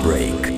break.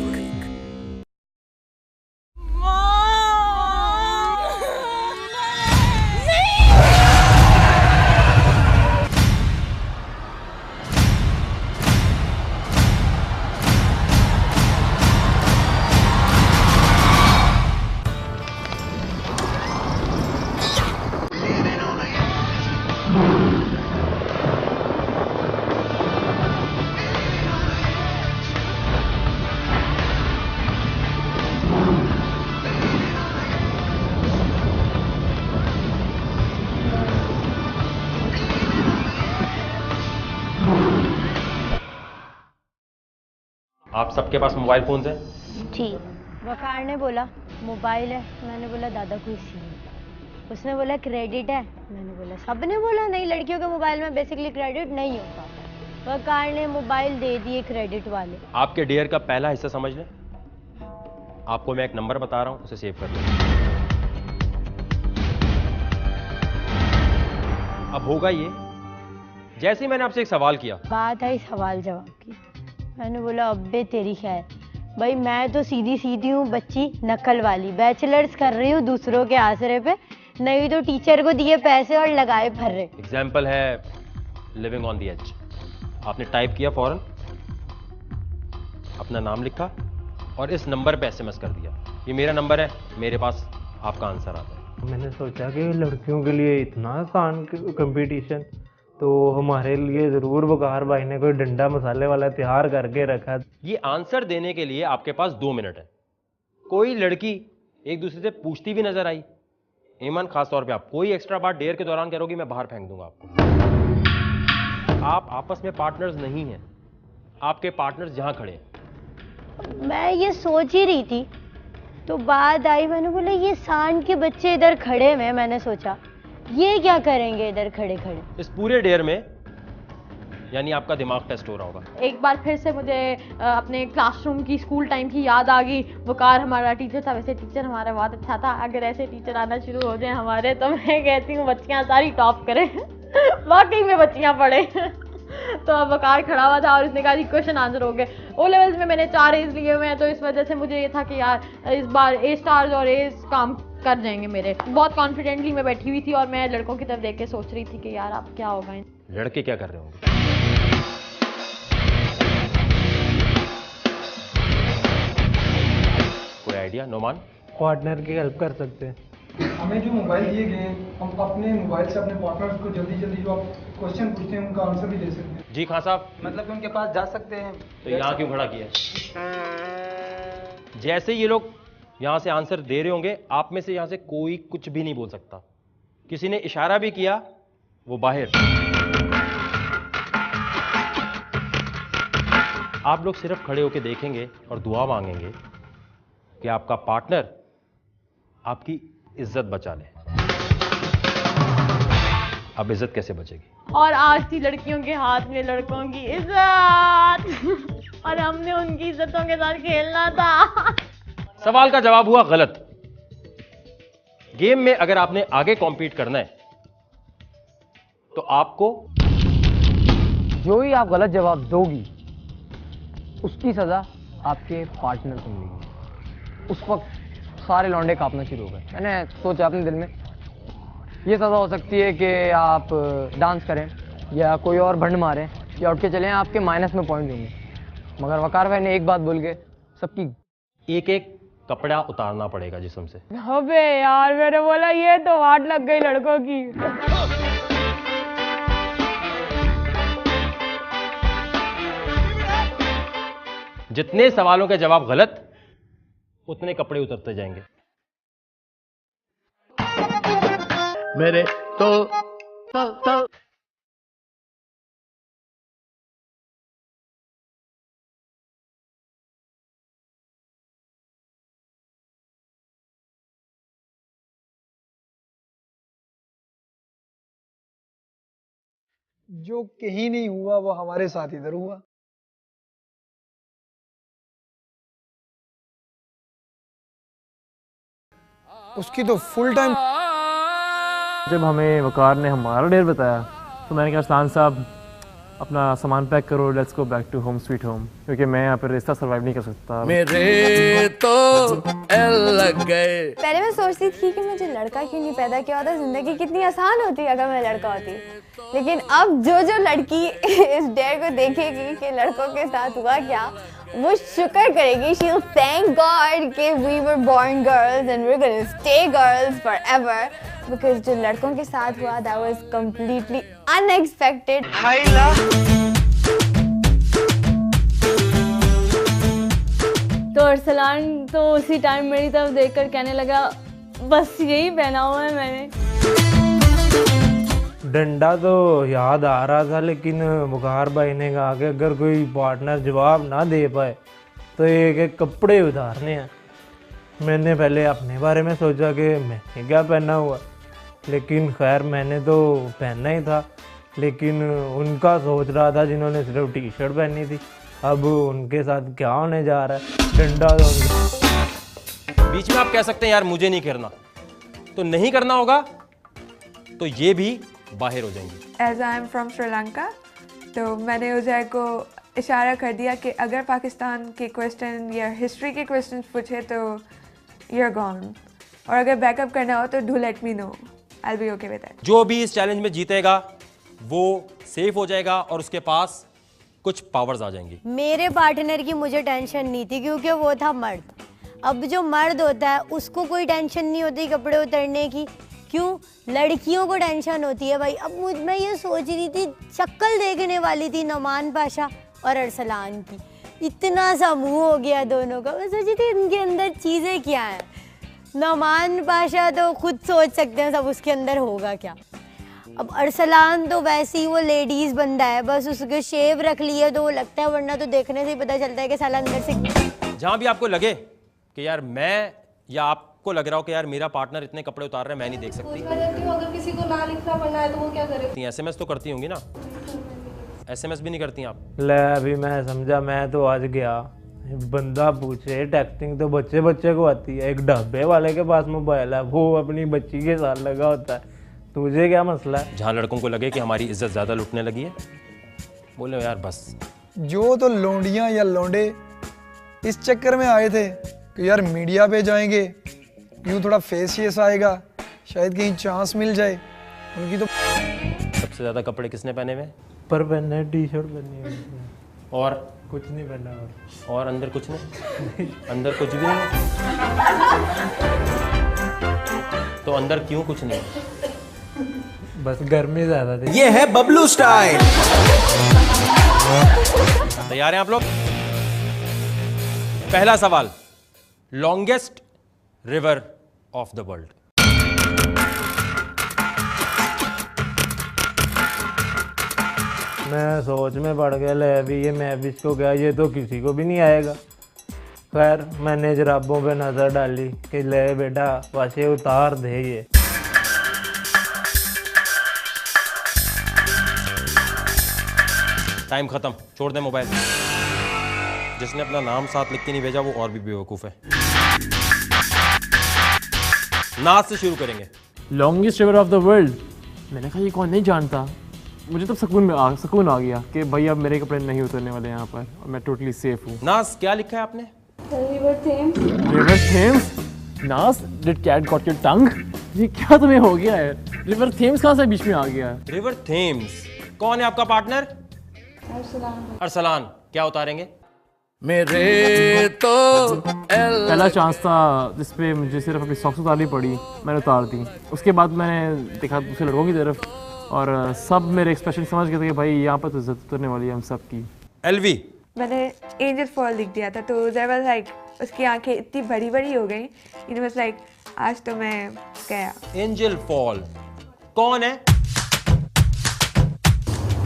आप सबके पास mobile phones हैं? जी। वकार ने बोला मोबाइल है, मैंने बोला दादा कोई सीन। उसने बोला क्रेडिट है, मैंने बोला सबने बोला नहीं, लड़कियों के मोबाइल में बेसिकली क्रेडिट नहीं होता। वकार ने मोबाइल दे दिए क्रेडिट वाले। आपके डेयर का पहला हिस्सा समझ लें। आपको मैं एक नंबर बता रहा हूं, उसे सेव कर लें। अब होगा ये, जैसे ही मैंने आपसे एक सवाल किया, बात आई सवाल जवाब की, मैंने बोला अब्बे तेरी खैर, भाई मैं तो सीधी सीधी हूँ बच्ची, नकल वाली, बैचलर्स कर रही हूँ दूसरों के आसरे पे, नहीं तो टीचर को दिए पैसे और लगाए फर्रे। एग्जाम्पल है लिविंग ऑन द एज। आपने टाइप किया, फौरन अपना नाम लिखा और इस नंबर पे एसएमएस कर दिया, ये मेरा नंबर है, मेरे पास आपका आंसर आता है। मैंने सोचा कि लड़कियों के लिए इतना आसान कंपटीशन, तो हमारे लिए ज़रूर वकार भाई ने कोई डंडा मसाले वाला तैयार करके रखा। ये आंसर देने के लिए आपके पास 2 मिनट है। कोई लड़की एक दूसरे से पूछती भी नजर आई, ईमान खास तौर पे आप कोई एक्स्ट्रा बात डेयर के दौरान करोगी, मैं बाहर फेंक दूंगा आपको। आप आपस में पार्टनर्स नहीं हैं, आपके पार्टनर्स जहां खड़े हैं। मैं ये सोच ही रही थी, तो बात आई, मैंने बोला ये सांड के बच्चे इधर खड़े हैं, मैंने सोचा ये क्या करेंगे इधर खड़े खड़े। इस पूरे डेयर में यानी आपका दिमाग टेस्ट हो रहा होगा। एक बार फिर से मुझे अपने क्लासरूम की, स्कूल टाइम की याद आ गई। वकार हमारा टीचर था, वैसे टीचर हमारा बहुत अच्छा था। अगर ऐसे टीचर आना शुरू हो जाए हमारे, तो मैं कहती हूँ बच्चियाँ सारी टॉप करें। वाकई में बच्चियाँ पढ़े। तो अब वकार खड़ा हुआ था और उसने कहा जी क्वेश्चन आंसर हो गए। ओ लेवल्स में मैंने 4 A's लिए हुए हैं, तो इस वजह से मुझे ये था कि यार इस बार A स्टार्स और A's काम कर जाएंगे मेरे। बहुत कॉन्फिडेंटली मैं बैठी हुई थी और मैं लड़कों की तरफ देख के सोच रही थी कि यार अब क्या होगा। लड़के क्या कर रहे होंगे? कोई आइडिया? नोमान? पार्टनर की हेल्प कर सकते हैं। हमें जो मोबाइल दिए गए हैं, हम अपने मोबाइल से अपने पार्टनर्स को जल्दी जल्दी जो आप क्वेश्चन पूछते हैं उनका आंसर भी दे सकते हैं। जी खान साहब, मतलब कि उनके पास जा सकते हैं। तो यहाँ क्यों खड़ा किया? जैसे ये लोग यहाँ से आंसर दे रहे होंगे, आप में से यहाँ से कोई कुछ भी नहीं बोल सकता। किसी ने इशारा भी किया, वो बाहर। आप लोग सिर्फ खड़े होकर देखेंगे और दुआ मांगेंगे कि आपका पार्टनर आपकी इज्जत बचा ले। अब इज्जत कैसे बचेगी? और आज थी लड़कियों के हाथ में लड़कों की इज्जत, और हमने उनकी इज्जतों के साथ खेलना था। सवाल का जवाब हुआ गलत। गेम में अगर आपने आगे कॉम्पीट करना है तो आपको, जो ही आप गलत जवाब दोगी उसकी सजा आपके पार्टनर को मिलेगी। उस वक्त सारे लौंडे कांपना शुरू हो गए। मैंने सोचा अपने दिल में ये सजा हो सकती है कि आप डांस करें या कोई और भंड मारें या उठ के चलें, आपके माइनस में पॉइंट होंगे। मगर वकार भाई ने एक बात बोल के सबकी एक एक कपड़ा उतारना पड़ेगा जिस्म से। अबे यार, मैंने बोला ये तो वाट लग गई लड़कों की। जितने सवालों के जवाब गलत, उतने कपड़े उतरते जाएंगे। मेरे तो जो कहीं नहीं हुआ वो हमारे साथ इधर हुआ। उसकी तो फुल टाइम। जब हमें वकार ने हमारा डेर बताया तो मैंने कहा अरसलान साहब अपना सामान पैक करो, let's go back to home sweet home, क्योंकि मैं यहाँ पर रिश्ता सर्वाइव नहीं कर सकता। मेरे तो एल लग गए। पहले मैं सोचती थी कि मुझे लड़का क्यों नहीं पैदा किया होता, जिंदगी कितनी आसान होती अगर मैं लड़का होती। लेकिन अब जो लड़की इस डेयर को देखेगी कि लड़कों के साथ हुआ क्या, वो शुक्र करेगी, शी विल थैंक गॉड कि we were born girls and we are going to stay girls forever, because जो लड़कों के साथ हुआ दैट वाज कंप्लीटली अनएक्सपेक्टेड। तो अरसलान तो उसी टाइम मेरी तरफ देखकर कहने लगा बस यही पहना हुआ है मैंने। डंडा तो याद आ रहा था, लेकिन बुखार भाई ने कहा कि अगर कोई पार्टनर जवाब ना दे पाए तो एक कपड़े उतारने हैं। मैंने पहले अपने बारे में सोचा कि मैंने क्या पहना हुआ, लेकिन खैर मैंने तो पहनना ही था। लेकिन उनका सोच रहा था जिन्होंने सिर्फ टी शर्ट पहनी थी, अब उनके साथ क्या होने जा रहा है। डंडा तो बीच में आप कह सकते हैं यार मुझे नहीं करना, तो नहीं करना होगा तो ये भी बाहर हो जाएंगी। As I am from Sri Lanka, तो मैंने उजैर को इशारा कर दिया कि अगर पाकिस्तान के क्वेश्चन या हिस्ट्री के क्वेश्चन पूछे तो यू आर गॉन, और अगर बैकअप करना हो तो do let me know, I will be okay with that. जो भी इस चैलेंज में जीतेगा वो सेफ हो जाएगा और उसके पास कुछ पावर्स आ जाएंगी। मेरे पार्टनर की मुझे टेंशन नहीं थी क्योंकि वो था मर्द। अब जो मर्द होता है उसको कोई टेंशन नहीं होती कपड़े उतरने की, क्यों? लड़कियों को टेंशन होती है भाई। अब मैं ये सोच रही थी, शक्ल देखने वाली थी नोमान पाशा और अरसलान की, इतना सा मुंह हो गया दोनों का। मैं सोची थी इनके अंदर चीज़ें क्या हैं। नोमान पाशा तो खुद सोच सकते हैं सब उसके अंदर होगा क्या। अब अरसलान तो वैसे ही वो लेडीज़ बंदा है, बस उसके शेव रख लिए तो वो लगता है, वरना तो देखने से ही पता चलता है कि साला अंदर से। जहाँ भी आपको लगे कि यार मैं, या आपको लग रहा हो कि यार मेरा पार्टनर इतने कपड़े उतार रहा है मैं नहीं देख सकती, अगर किसी को ना लिखना पड़ना है तो वो क्या करे? SMS तो करती होंगी ना? SMS भी नहीं करती आप? ले अभी मैं समझा, मैं तो आज गया, बंदा पूछे टेक्सटिंग तो बच्चे को आती है, एक ढाबे वाले के पास मोबाइल है, वो अपनी बच्ची के साथ लगा होता है, तुझे क्या मसला है? जहाँ लड़कों को लगे कि हमारी इज्जत ज़्यादा लुटने लगी है, बोले यार बस। जो तो लौंडियाँ या लौंडे इस चक्कर में आए थे कि यार मीडिया पे जाएंगे, यूँ थोड़ा फेस आएगा, शायद कहीं चांस मिल जाए, उनकी तो। सबसे ज़्यादा कपड़े किसने पहने हुए? पर पहने टी शर्ट पहनी है और कुछ नहीं पहना। और अंदर कुछ नहीं? अंदर कुछ भी नहीं? तो अंदर क्यों कुछ नहीं? बस गर्मी ज़्यादा थी। ये है बबलू स्टाइल। तैयार हैं आप लोग? पहला सवाल, longest river of the world. मैं सोच में पड़ गया, ले अभी ये मैं भी इसको गया, ये तो किसी को भी नहीं आएगा। खैर मैंने जराबों पे नज़र डाली कि ले बेटा वाशे उतार दे ये। टाइम खत्म, छोड़ दे मोबाइल। जिसने अपना नाम साथ लिख के नहीं भेजा वो और भी बेवकूफ़ है। नाज से शुरू करेंगे। Longest river of the world, मैंने कहा ये कौन नहीं जानता। मुझे तब सुकून आ गया कि भाई अब मेरे कपड़े नहीं उतरने वाले यहाँ पर और मैं टोटली सेफ हूँ। नाज क्या लिखा है आपने? River Thames. River Thames? Naaz, did cat got your tongue? ये क्या तुम्हें हो गया है? रिवर थेम्स कहाँ से बीच में आ गया है? River Thames. कौन है आपका पार्टनर? अरसलान। क्या उतारेंगे? मेरे तो पहला चांस था जिसपे मुझे सिर्फ अपनी सॉक्स उतारनी पड़ी, मैंने उतार दी। उसके बाद मैंने देखा दूसरे लड़कों की तरफ और सब मेरे एक्सप्रेशन समझ गए थे कि भाई यहाँ पर तो इज्जत उतरने वाली है हम सब की। एलवी, मैंने एंजल फॉल लिख दिया था, तो देयर वाज लाइक उसकी आंखें इतनी बड़ी बड़ी हो गई, इट वाज लाइक आज तो मैं गया। एंजल फॉल कौन है?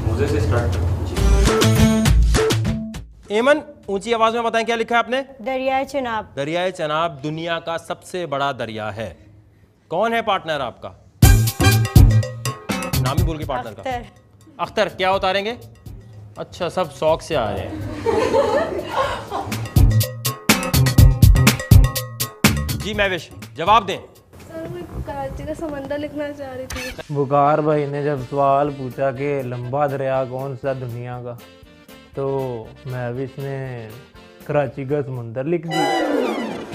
मुझे से स्टार्ट। एमन, ऊंची आवाज में बताएं क्या लिखा है आपने? दरियाए चनाब। दरियाए चनाब दुनिया का सबसे बड़ा दरिया है। कौन है पार्टनर आपका? नाम ही बोल के पार्टनर का। अख्तर। क्या उतारेंगे? अच्छा, सब शौक से आ रहे हैं। जी महविश, जवाब दें। कराची का समंदर लिखना चाह रही थी। बुखार भाई ने जब सवाल पूछा कि लंबा दरिया कौन सा दुनिया का, तो महविश ने कराची का समंदर लिख दिया।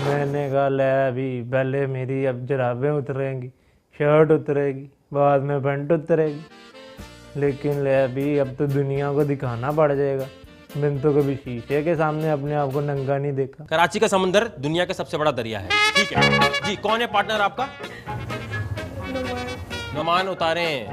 मैंने कहा ले अभी पहले मेरी अब जराबें उतरेंगी, शर्ट उतरेगी, बाद में पैंट उतरेगी, लेकिन ले अभी अब तो दुनिया को दिखाना पड़ जाएगा। मैंने तो कभी शीशे के सामने अपने आप को नंगा नहीं देखा। कराची का समंदर दुनिया का सबसे बड़ा दरिया है, ठीक है जी। कौन है पार्टनर आपका? नुमान उतारें।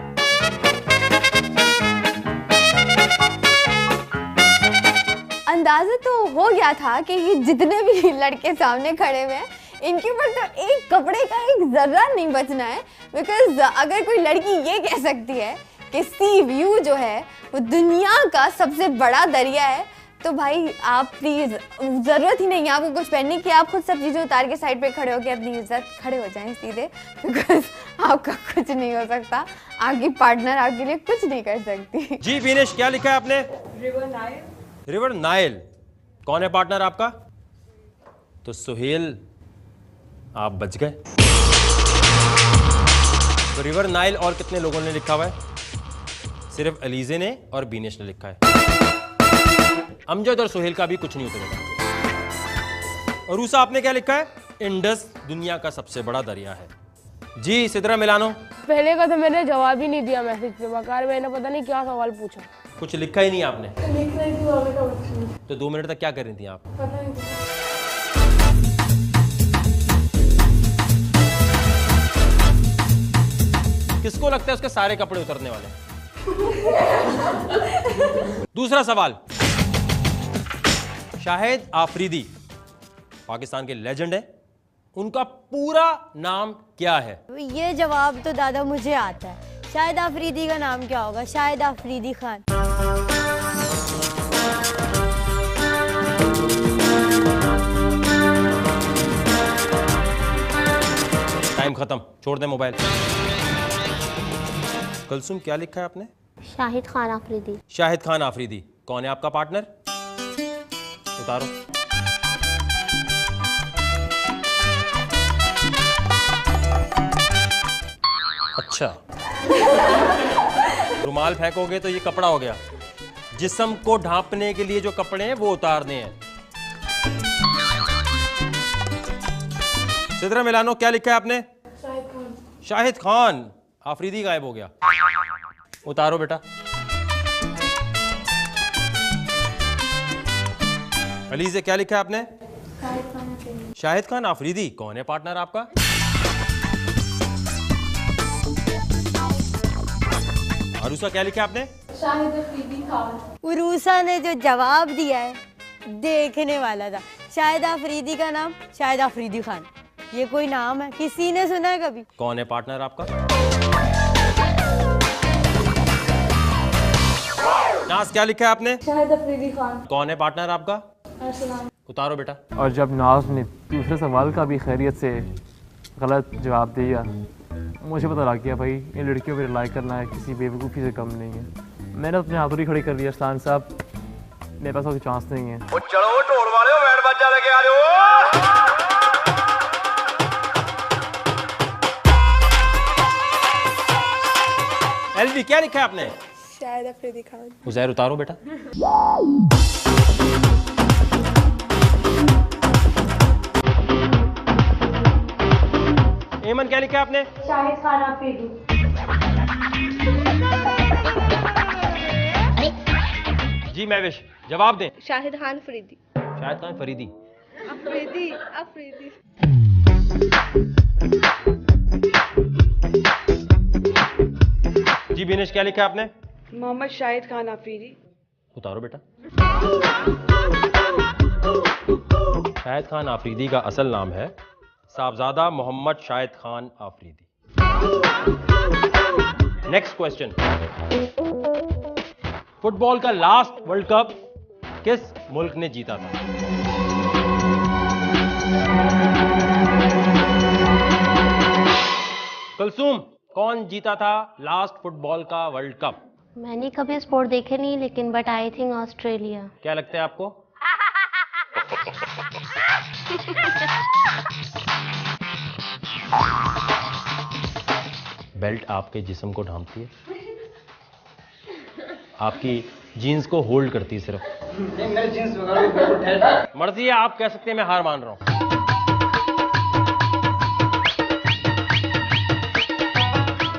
अंदाजा तो हो गया था कि ये जितने भी लड़के सामने खड़े हुए हैं, इनके ऊपर तो एक कपड़े का एक जर्रा नहीं बचना है। बिकॉज अगर कोई लड़की ये कह सकती है कि सी व्यू जो है वो दुनिया का सबसे बड़ा दरिया है, तो भाई आप प्लीज, जरूरत ही नहीं है आपको कुछ पहनने की, आप खुद सब चीजें उतार के साइड पे खड़े हो के अपनी इज्जत खड़े हो जाएं सीधे। बिकॉज आपका कुछ नहीं हो सकता, आपकी पार्टनर आपके लिए कुछ नहीं कर सकती। जी विनेश, क्या लिखा है आपने? River Nile. River Nile. कौन है पार्टनर आपका? तो सुहेल, आप बच गए। तो रिवर नाइल और कितने लोगों ने लिखा हुआ है? सिर्फ अलीजे ने और बीनेश ने लिखा है। अमजद और सुहेल का भी कुछ नहीं उतरेगा। और रूसा, आपने क्या लिखा है? इंडस दुनिया का सबसे बड़ा दरिया है। जी सिद्रा मिलानो। पहले का तो मैंने जवाब ही नहीं दिया मैसेज पे, बकार मैंने पता नहीं क्या सवाल पूछा। कुछ लिखा ही नहीं आपने? लिख रही थी वाले का बच्ची। तो 2 मिनट तक क्या कर रही थी आप? पता नहीं था। किसको लगता है उसके सारे कपड़े उतरने वाले? दूसरा सवाल, शाहिद आफरीदी पाकिस्तान के लेजेंड है, उनका पूरा नाम क्या है? ये जवाब तो दादा मुझे आता है। शाहिद आफरीदी का नाम क्या होगा? शाहिद आफरीदी खान। टाइम खत्म, छोड़ दे मोबाइल। कुलसुम, क्या लिखा है आपने? शाहिद खान आफरीदी। शाहिद खान आफरीदी। कौन है आपका पार्टनर? उतारो। अच्छा, रुमाल फेंकोगे तो ये कपड़ा हो गया। जिस्म को ढांपने के लिए जो कपड़े हैं वो उतारने हैं। सिद्रा मिलानो, क्या लिखा है आपने? शाहिद खान। शाहिद खान आफरीदी गायब हो गया। उतारो बेटा। अली से क्या लिखा है आपने? शाहिद खान आफरीदी। कौन है पार्टनर आपका? अरूसा, क्या लिखा है आपने? शाहिद आफरीदी खान। उरूसा ने जो जवाब दिया है देखने वाला था। शाहिद आफरीदी का नाम शाहिद आफरीदी खान, ये कोई नाम है? किसी ने सुना है कभी? कौन है पार्टनर आपका? नाज, क्या लिखा है आपने? शाहिद आफरीदी खान। कौन है पार्टनर आपका? अर्सलान। उतारो बेटा। और जब नाज ने दूसरे सवाल का भी खैरियत से गलत जवाब दिया, मुझे पता लग गया भाई इन लड़कियों पर रिलाई करना है किसी बेवकूफ़ी से कम नहीं है। मैंने अपने हाथों ही खड़ी कर दिया, अरसलान साहब मेरे पास कोई चांस नहीं है। चलो ढोल वाले हो, बैंड बाजा लेके आ जाओ। एलवी, क्या लिखा है आपने? शाहिद आफरीदी खान। उजैर, उतारो बेटा। एमन, क्या लिखा है आपने? शाहिद खान आफरीदी। जी महविश, जवाब दें। शाहिद खान फरीदी। शाहिद खान फरीदी। अफरीदी अफरीदी। जी बिनेश, क्या लिखा है आपने? मोहम्मद शाहिद खान आफरीदी। उतारो बेटा। शाहिद खान आफरीदी का असल नाम है Sahibzada Mohammad Shahid Khan Afridi. Next question, football का लास्ट वर्ल्ड कप किस मुल्क ने जीता था? कुलसुम, कौन जीता था लास्ट फुटबॉल का वर्ल्ड कप? मैंने कभी स्पोर्ट देखे नहीं, लेकिन बट आई थिंक ऑस्ट्रेलिया। क्या लगता है आपको? बेल्ट आपके जिस्म को ढांपती है, आपकी जीन्स को होल्ड करती है सिर्फ। मेरे जीन्स वगैरह मर्जी है, आप कह सकते हैं मैं हार मान रहा हूं।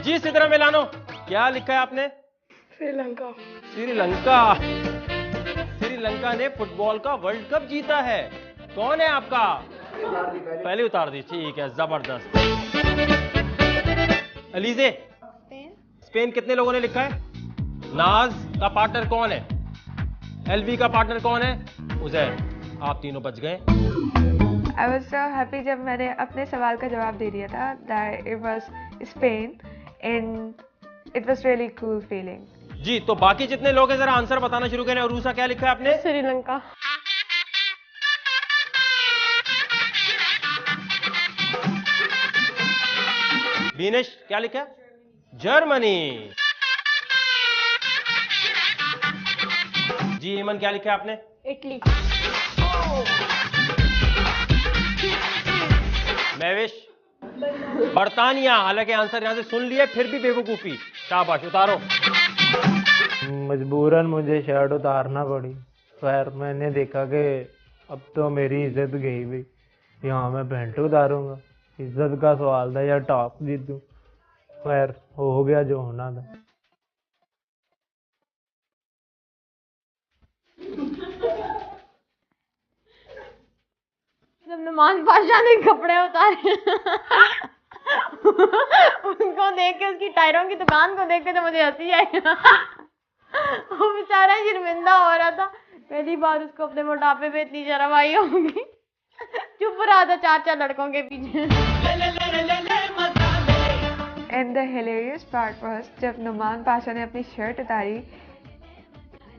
जी सिद्रा मिलानो, क्या लिखा है आपने? श्रीलंका। श्रीलंका। श्रीलंका ने फुटबॉल का वर्ल्ड कप जीता है। कौन है आपका? पहले उतार दी, ठीक है, जबरदस्त। अलीजे, स्पेन कितने लोगों ने लिखा है? नाज का पार्टनर कौन है? एलवी का पार्टनर कौन है? उजैर। आप तीनों बच गए। आई वॉज सो हैप्पी जब मैंने अपने सवाल का जवाब दे दिया था, that it was Spain and it was really cool feeling. जी, तो बाकी जितने लोग हैं जरा आंसर बताना शुरू करें। और रूसा क्या लिखा है आपने? श्रीलंका। बीनेश क्या लिखा है? जर्मनी। जी हेमन क्या लिखा है आपने? इटली। महवेश? बर्तानिया। हालांकि आंसर यहां से सुन लिया, फिर भी बेवकूफी। शाबाश, उतारो। मजबूरन मुझे शर्ट उतारना पड़ी। खैर मैंने देखा कि अब तो मेरी इज्जत गई भी, यहाँ मैं पैंट उतारूंगा। इज्जत का सवाल था या टॉप जीतूं। खैर हो गया जो होना था। जब नुमान पाशा ने कपड़े उतारे उनको देख के, उसकी टायरों की दुकान को देख के तो मुझे हंसी आई। वो बेचारा शर्मिंदा हो रहा था, पहली बार उसको अपने मोटापे में इतनी शर्म आई होगी। चुप रहा था 4 लड़कों के पीछे। And the hilarious part was जब नुमान पाशा ने अपनी शर्ट उतारी,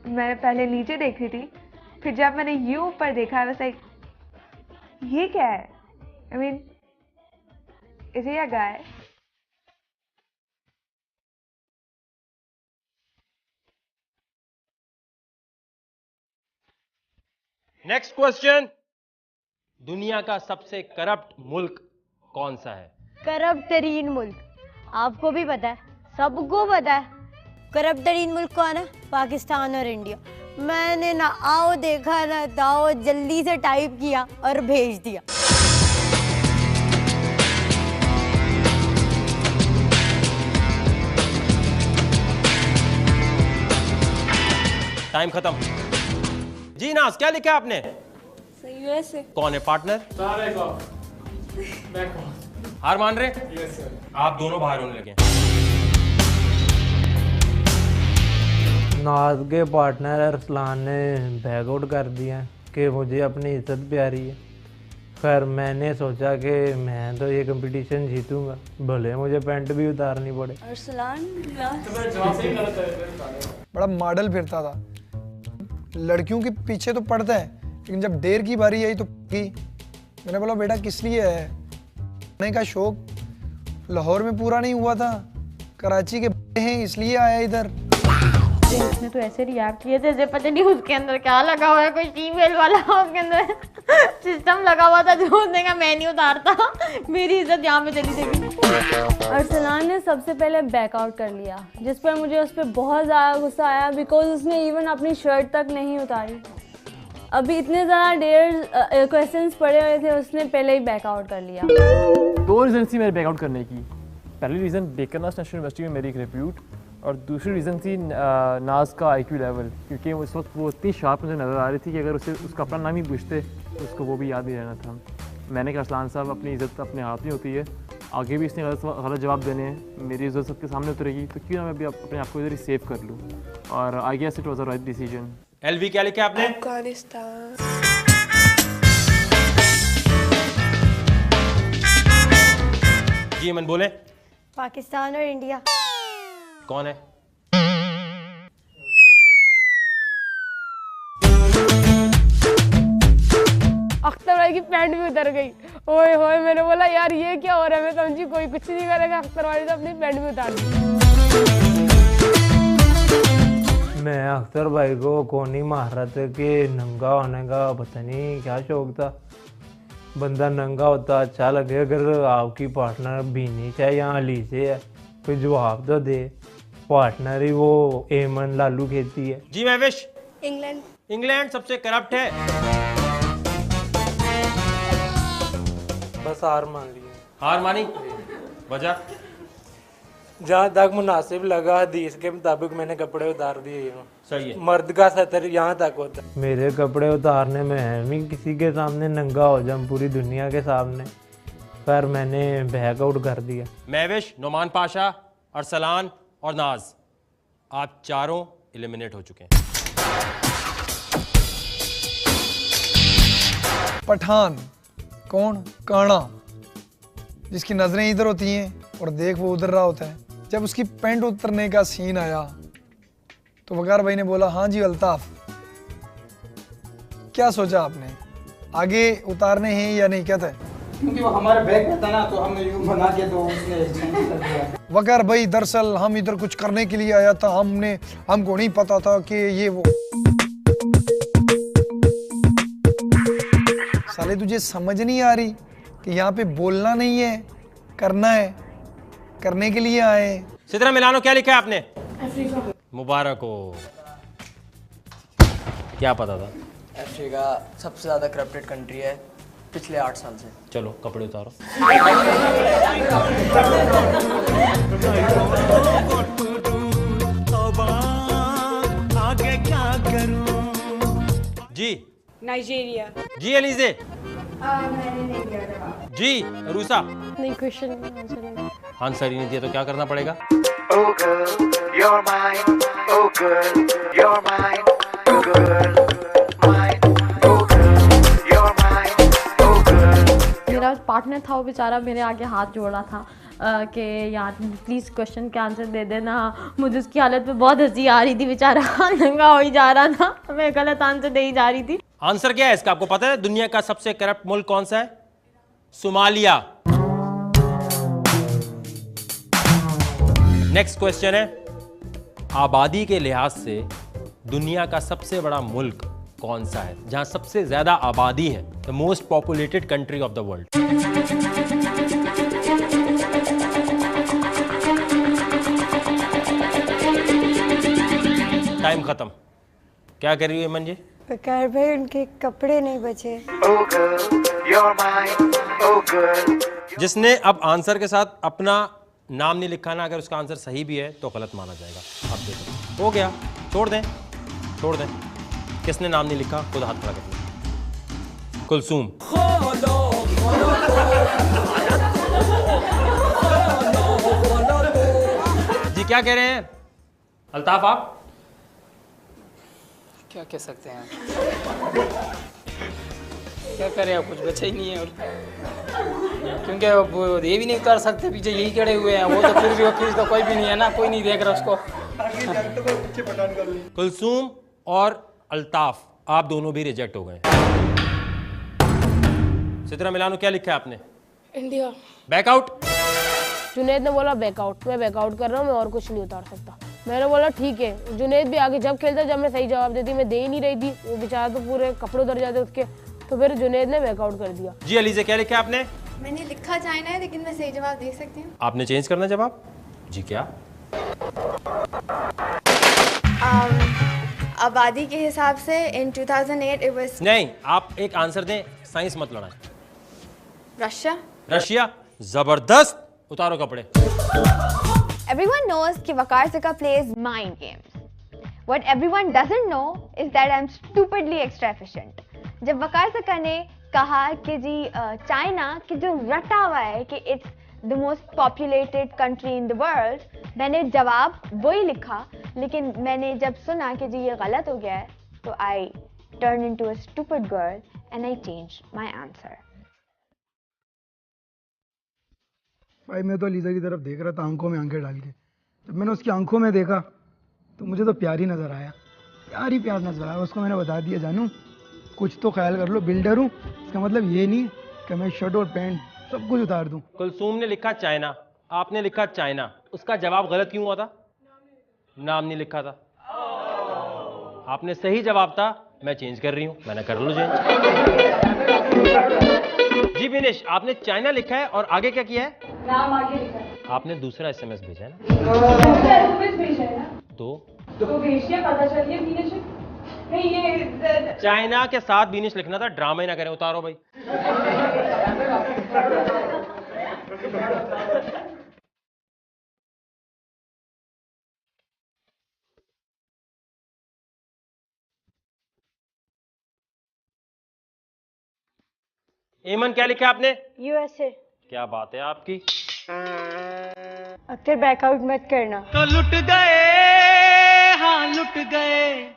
मैं पहले नीचे देख रही थी, फिर जब मैंने यूं ऊपर देखा, बस लाइक ये क्या है? I mean is he a guy? Next question, दुनिया का सबसे करप्ट मुल्क कौन सा है? करप्ट तरीन मुल्क आपको भी पता है, सबको पता है। करप्ट तरीन मुल्क कौन है? पाकिस्तान और इंडिया। मैंने ना आओ देखा ना दाओ, जल्दी से टाइप किया और भेज दिया। टाइम खत्म। जी नाज क्या लिखा आपने? यूएसए। कौन है पार्टनर? हार मान रहे? Yes sir. आप दोनों बाहर होने लगे। नाज के पार्टनर अरसलान ने बैक आउट कर दिया कि मुझे अपनी इज्जत प्यारी है। खैर मैंने सोचा कि मैं तो ये कंपटीशन जीतूंगा, भले मुझे पैंट भी उतारनी पड़े। अरसलान बड़ा मॉडल फिरता था, लड़कियों के पीछे तो पड़ता है, लेकिन जब डेर की बारी आई तो की। मैंने बोला बेटा किस लिए है? पढ़ने का शौक लाहौर में पूरा नहीं हुआ था, कराची के हैं इसलिए आया इधर। उसने तो ऐसे रिएक्ट किए जैसे पता नहीं उसके अंदर क्या लगा हुआ है, कोई फीमेल वाला उसके अंदर सिस्टम लगा हुआ था जो उसने कहा मैं नहीं उतारता, मेरी इज्जत यहाँ पे चली जाएगी। अरसलान ने सबसे पहले बैकआउट कर लिया, जिस पर मुझे उस पर बहुत ज़्यादा गुस्सा आया, बिकॉज उसने इवन अपनी शर्ट तक नहीं उतारी। अभी इतने ज़्यादा डेयर क्वेश्चंस पड़े हुए थे, उसने पहले ही बैकआउट कर लिया। 2 रीज़न थी मेरे बैकआउट करने की। पहली रीज़न बेकरनास नेशनल यूनिवर्सिटी में मेरी एक रिप्यूट, और दूसरी रीज़न थी नाज का IQ लेवल, क्योंकि उस वक्त वो इतनी शार्प मुझे नज़र आ रही थी कि अगर उसे उसका अपना नाम ही पूछते तो उसको वो भी याद नहीं रहना था। मैंने कहा अरसलान साहब अपनी इज़्ज़त अपने हाथ में होती है, आगे भी इसने गलत जवाब देने हैं, मेरी इज़्ज़त सबके सामने उतरेगी तो क्यों ना मैं भी अपने आप को इधर ही सेव कर लूँ, और I guess it was a right decision. LV क्या लिखा आपने? अफगानिस्तान। जी मन बोले। पाकिस्तान और इंडिया। कौन है? अख्तर भाई की पैंट भी उतर गई। ओए होए, मैंने बोला यार ये क्या हो रहा है, मैं समझी कोई कुछ नहीं करेगा, अख्तर भाई ने अपनी पैंट भी उतार दी। मैं अख्तर भाई को कौन ही मार रहा था कि नंगा होने का पता नहीं क्या शौक था। बंदा नंगा होता अच्छा लगे, अगर आपकी पार्टनर बीनी चाहे या अली से है कोई जवाब तो दे। पार्टनर ही वो एमन लालू खेती है। जी महविश। इंग्लैंड। इंग्लैंड सबसे करप्ट है। बस हार मान ली। हार मानी? वजह? जहाँ तक मुनासिब लगा हदीस के मुताबिक मैंने कपड़े उतार दिए हूँ। सही है। मर्द का सतर यहाँ तक होता है। मेरे कपड़े उतारने में है नहीं किसी के सामने नंगा हो जाऊं पूरी दुनिया के सामने, पर मैंने बैकआउट कर दिया। महविश, नोमान पाशा, अरसलान और नाज, आप चारों एलिमिनेट हो चुके हैं। पठान कौन? काना, जिसकी नजरें इधर होती हैं और देख वो उधर रहा होता है। जब उसकी पैंट उतरने का सीन आया तो वकार भाई ने बोला हाँ जी अल्ताफ, क्या सोचा आपने, आगे उतारने हैं या नहीं? कहता है क्योंकि वो हमारे बैग में था ना, तो हमने यूं बना के तो उसने चेंज कर दिया। वकार भाई दरअसल हम इधर कुछ करने के लिए आया था, हमको नहीं पता था कि ये वो। साले तुझे समझ नहीं आ रही कि यहाँ पे बोलना नहीं है, करना है, करने के लिए आए। सिद्रा मिलानो, क्या लिखा है आपने? अफ्रीका। मुबारक हो। क्या पता था? अफ्रीका सबसे ज़्यादा करप्टेड कंट्री है पिछले 8 साल से। चलो कपड़े उतारो। आगे क्या करूं? जी नाइजीरिया। जी एलिजे। जी रूसा। नहीं, क्वेश्चन आंसर ही नहीं दिया तो क्या करना पड़ेगा? Oh girl, you're mine. Oh girl, you're mine. Oh girl, mine. Oh girl, you're mine. Oh girl. मेरा पार्टनर था, वो बेचारा मेरे आगे हाथ जोड़ा था कि यार प्लीज़ क्वेश्चन के आंसर दे देना। मुझे उसकी हालत में बहुत हंसी आ रही थी, बेचारा नंगा हो ही जा रहा था, मैं गलत आंसर दे ही जा रही थी। आंसर क्या है इसका, आपको पता है? दुनिया का सबसे करप्ट मुल्क कौन सा है? सोमालिया। नेक्स्ट क्वेश्चन है, आबादी के लिहाज से दुनिया का सबसे बड़ा मुल्क कौन सा है, जहां सबसे ज्यादा आबादी है? The most populated country of the world. Time खत्म। क्या कर रही हो इमन जी? वकार भाई उनके कपड़े नहीं बचे। Oh girl, you're mine. Oh girl. जिसने अब आंसर के साथ अपना नाम नहीं लिखा ना, अगर उसका आंसर सही भी है तो गलत माना जाएगा। आप देखो, हो गया, छोड़ दें, छोड़ दें। किसने नाम नहीं लिखा खुद हाथ खड़ा कर। कुलसूम। जी क्या कह रहे हैं? अल्ताफ आप क्या कह सकते हैं? क्या करें, अब कुछ बचा ही नहीं है। और क्योंकि वो ये भी नहीं उतार सकते, पीछे यही खड़े हुए हैं। वो तो फिर भी वकील तो कोई भी नहीं है ना, कोई नहीं देख रहा उसको। कुलसूम और अल्ताफ आप दोनों भी रिजेक्ट हो गए। सिद्रा मिलानो, क्या लिखा है आपने? इंडिया। बैकआउट। जुनैद ने बोला बैकआउट, मैं बैकआउट कर रहा हूँ, मैं और कुछ नहीं उतार सकता। मैंने बोला ठीक है। जुनैद भी आगे जब खेलता, जब मैं सही जवाब देती, मैं दे ही नहीं रही थी, वो बेचारा तो पूरे कपड़े उतर जाते उसके, तो फिर जुनैद ने बैकआउट कर दिया। जी अलीजे, क्या लिखा है आपने? मैंने लिखा चाइना है, लेकिन मैं सही जवाब दे सकती हूँ। आपने चेंज करना जवाब? जी क्या? आबादी के हिसाब से इन 2008 it was नहीं, आप एक आंसर दें, साइंस मत लड़ाएं। रशिया। रशिया, जबरदस्त। उतारो कपड़े। Everyone knows कि वकार सिका plays mind games. What everyone doesn't know is that I'm stupidly extra efficient. जब वकार सिका ने कहा कि जी चाइना कि जो रटा हुआ है कि it's the most populated country in the world, मैंने जवाब वही लिखा, लेकिन मैंने जब सुना कि जी ये गलत हो गया है, तो I turned into a stupid girl and I changed my answer. भाई मैं तो लीजा की तरफ देख रहा था, आंखों में आंखें डाल के। जब मैंने उसकी आंखों में देखा तो मुझे तो प्यार ही नजर आया, प्यार ही प्यार नजर आया। उसको मैंने बता दिया, जानू कुछ तो ख्याल कर लो, बिल्डर हूँ, इसका मतलब ये नहीं कि मैं शर्ट और पैंट सब कुछ उतार दूँ। कुलसूम ने लिखा चाइना, आपने लिखा चाइना, उसका जवाब गलत क्यों हुआ था? नाम नहीं लिखा था। आपने सही जवाब था, मैं चेंज कर रही हूँ, मैंने कर लो चेंज। जी विनेश, आपने चाइना लिखा है और आगे क्या किया है? नाम आगे लिखा है। आपने दूसरा एसएमएस भेजा है ना? भेजा है ना? तो भेजिए, पता चलिए विनेश नहीं, ये चाइना के साथ विनेश लिखना था, ड्रामा ही ना करें। उतारो भाई। एमन क्या लिखा है आपने? यूएसए। क्या बात है आपकी। अख्तर बैकआउट मत करना। तो लुट गए, हाँ लुट गए।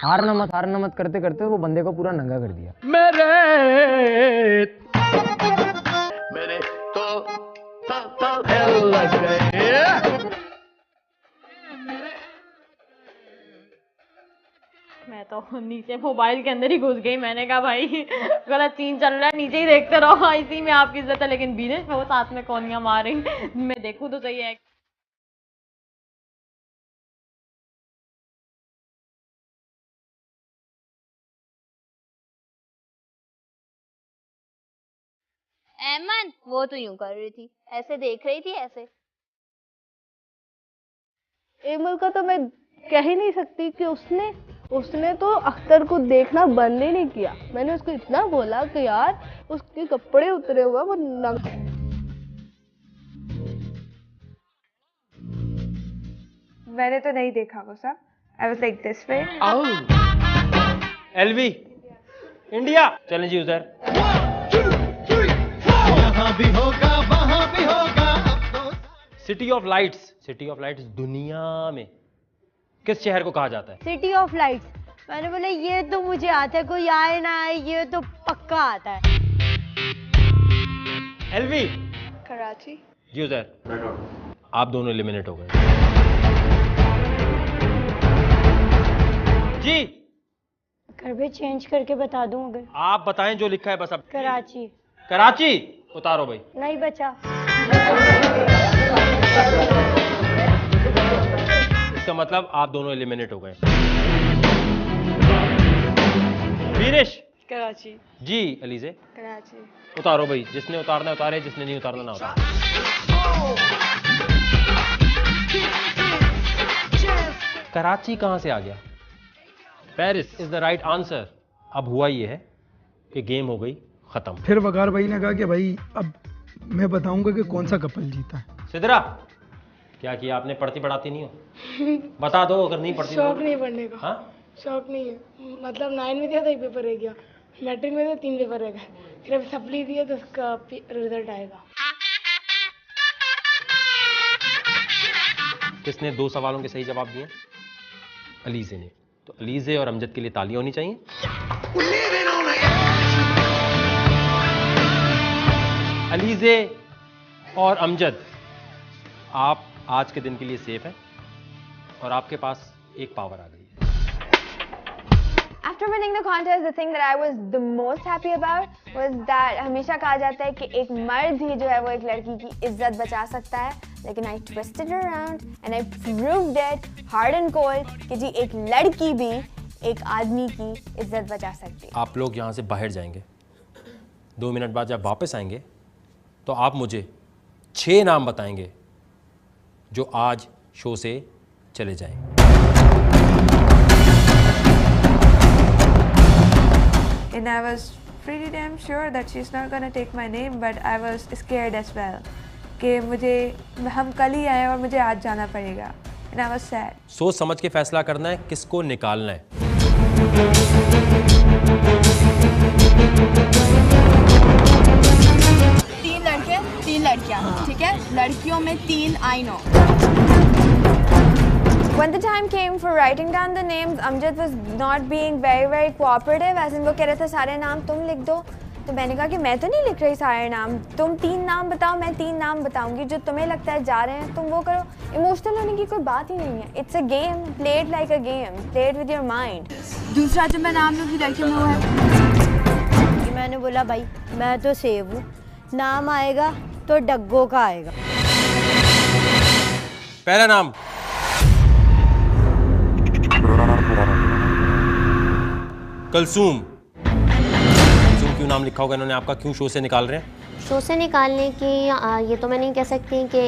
हारना मत करते करते वो बंदे को पूरा नंगा कर दिया। मेरे तो लग गए। मैं तो नीचे मोबाइल के अंदर ही घुस गई। मैंने कहा भाई गलत सीन चल रहा है, नीचे ही देखते रहो, इसी में आपकी इज्जत है। लेकिन विनेश वो साथ में कौनियां मार रही, मैं देखूं तो सही है। एमन वो तो यूं कर रही थी, ऐसे देख रही थी ऐसे। एमन का तो मैं कह ही नहीं सकती कि उसने तो अख्तर को देखना बंद ही नहीं किया। मैंने उसको इतना बोला कि यार उसके कपड़े उतरे हुए वो मैंने तो नहीं देखा वो सब। I was like this way. LV India challenge user. यहाँ भी होगा वहाँ भी होगा। सिटी ऑफ लाइट्स दुनिया में किस शहर को कहा जाता है? City of lights. मैंने बोला ये तो मुझे आता है, कोई आए ना आए ये तो पक्का आता है। एलवी कराची। यूजर आप दोनों एलिमिनेट हो गए। जी घर पे चेंज करके बता दूं अगर? आप बताएं जो लिखा है बस। अब कराची उतारो भाई। नहीं बचा। इसका मतलब आप दोनों एलिमिनेट हो गए। विनेश कराची। जी अलीजे कराची। उतारो भाई, जिसने उतारना है उतारे, जिसने नहीं उतारना ना उतारे। कराची कहां से आ गया? Paris is the right answer. अब हुआ ये है कि गेम हो गई खत्म। फिर वकार भाई ने कहा कि भाई अब मैं बताऊंगा कि कौन सा कपल जीता है। सिद्रा क्या किया आपने? पढ़ती पढ़ाती नहीं हो? बता दो अगर नहीं पढ़ती। शौक नहीं पढ़ने का। हाँ? शौक नहीं है, मतलब 9 में दिया था, 1 पेपर रह गया। मैट्रिक में तो 3 पेपर रह गए, फिर अब सप्ली दिया तो उसका रिजल्ट आएगा। किसने 2 सवालों के सही जवाब दिए? अलीजे ने। तो अलीजे और अमजद के लिए तालियां होनी चाहिए। अलीजे और अमजद आप आज के दिन के लिए सेफ हैं और आपके पास एक पावर आ गई है। After winning the contest, the thing that I was the most happy about was that हमेशा कहा जाता है कि एक मर्द ही जो है वो एक लड़की की इज्जत बचा सकता है, लेकिन I twisted it around and I proved it hard and cold कि जी एक लड़की भी एक आदमी की इज्जत बचा सकती है। आप लोग यहाँ से बाहर जाएंगे, 2 मिनट बाद जब वापस आएंगे तो आप मुझे 6 नाम बताएंगे जो आज शो से चले जाएं। And I was pretty damn sure that she's not gonna take my name, but I was scared as well कि हम कल ही आए और मुझे आज जाना पड़ेगा। And I was sad. सोच समझ के फैसला करना है किसको निकालना है। तीन लड़के 3 लड़कियां, ठीक है? लड़कियों में 3 I know. When the time came for writing down the names, Amjad was not being very cooperative. As in वो कह रहे थे सारे नाम तुम लिख दो, तो मैंने कहा कि मैं तो नहीं लिख रही सारे नाम, तुम 3 नाम बताओ, मैं 3 नाम बताऊंगी, जो तुम्हें लगता है जा रहे हैं तुम वो करो। इमोशनल होने की कोई बात ही नहीं है। It's a game, play it like a game, play it with your mind. दूसरा जो मैं नाम लूँगी लड़कियों में वो है। मैंने बोला भाई मैं तो सेव हूँ, नाम आएगा तो डग्गो का आएगा। पहला नाम कलसूम। कलसूम क्यों नाम लिखा होगा इन्होंने आपका, क्यों शो से निकाल रहे हैं? शो से निकालने की ये तो मैं नहीं कह सकती कि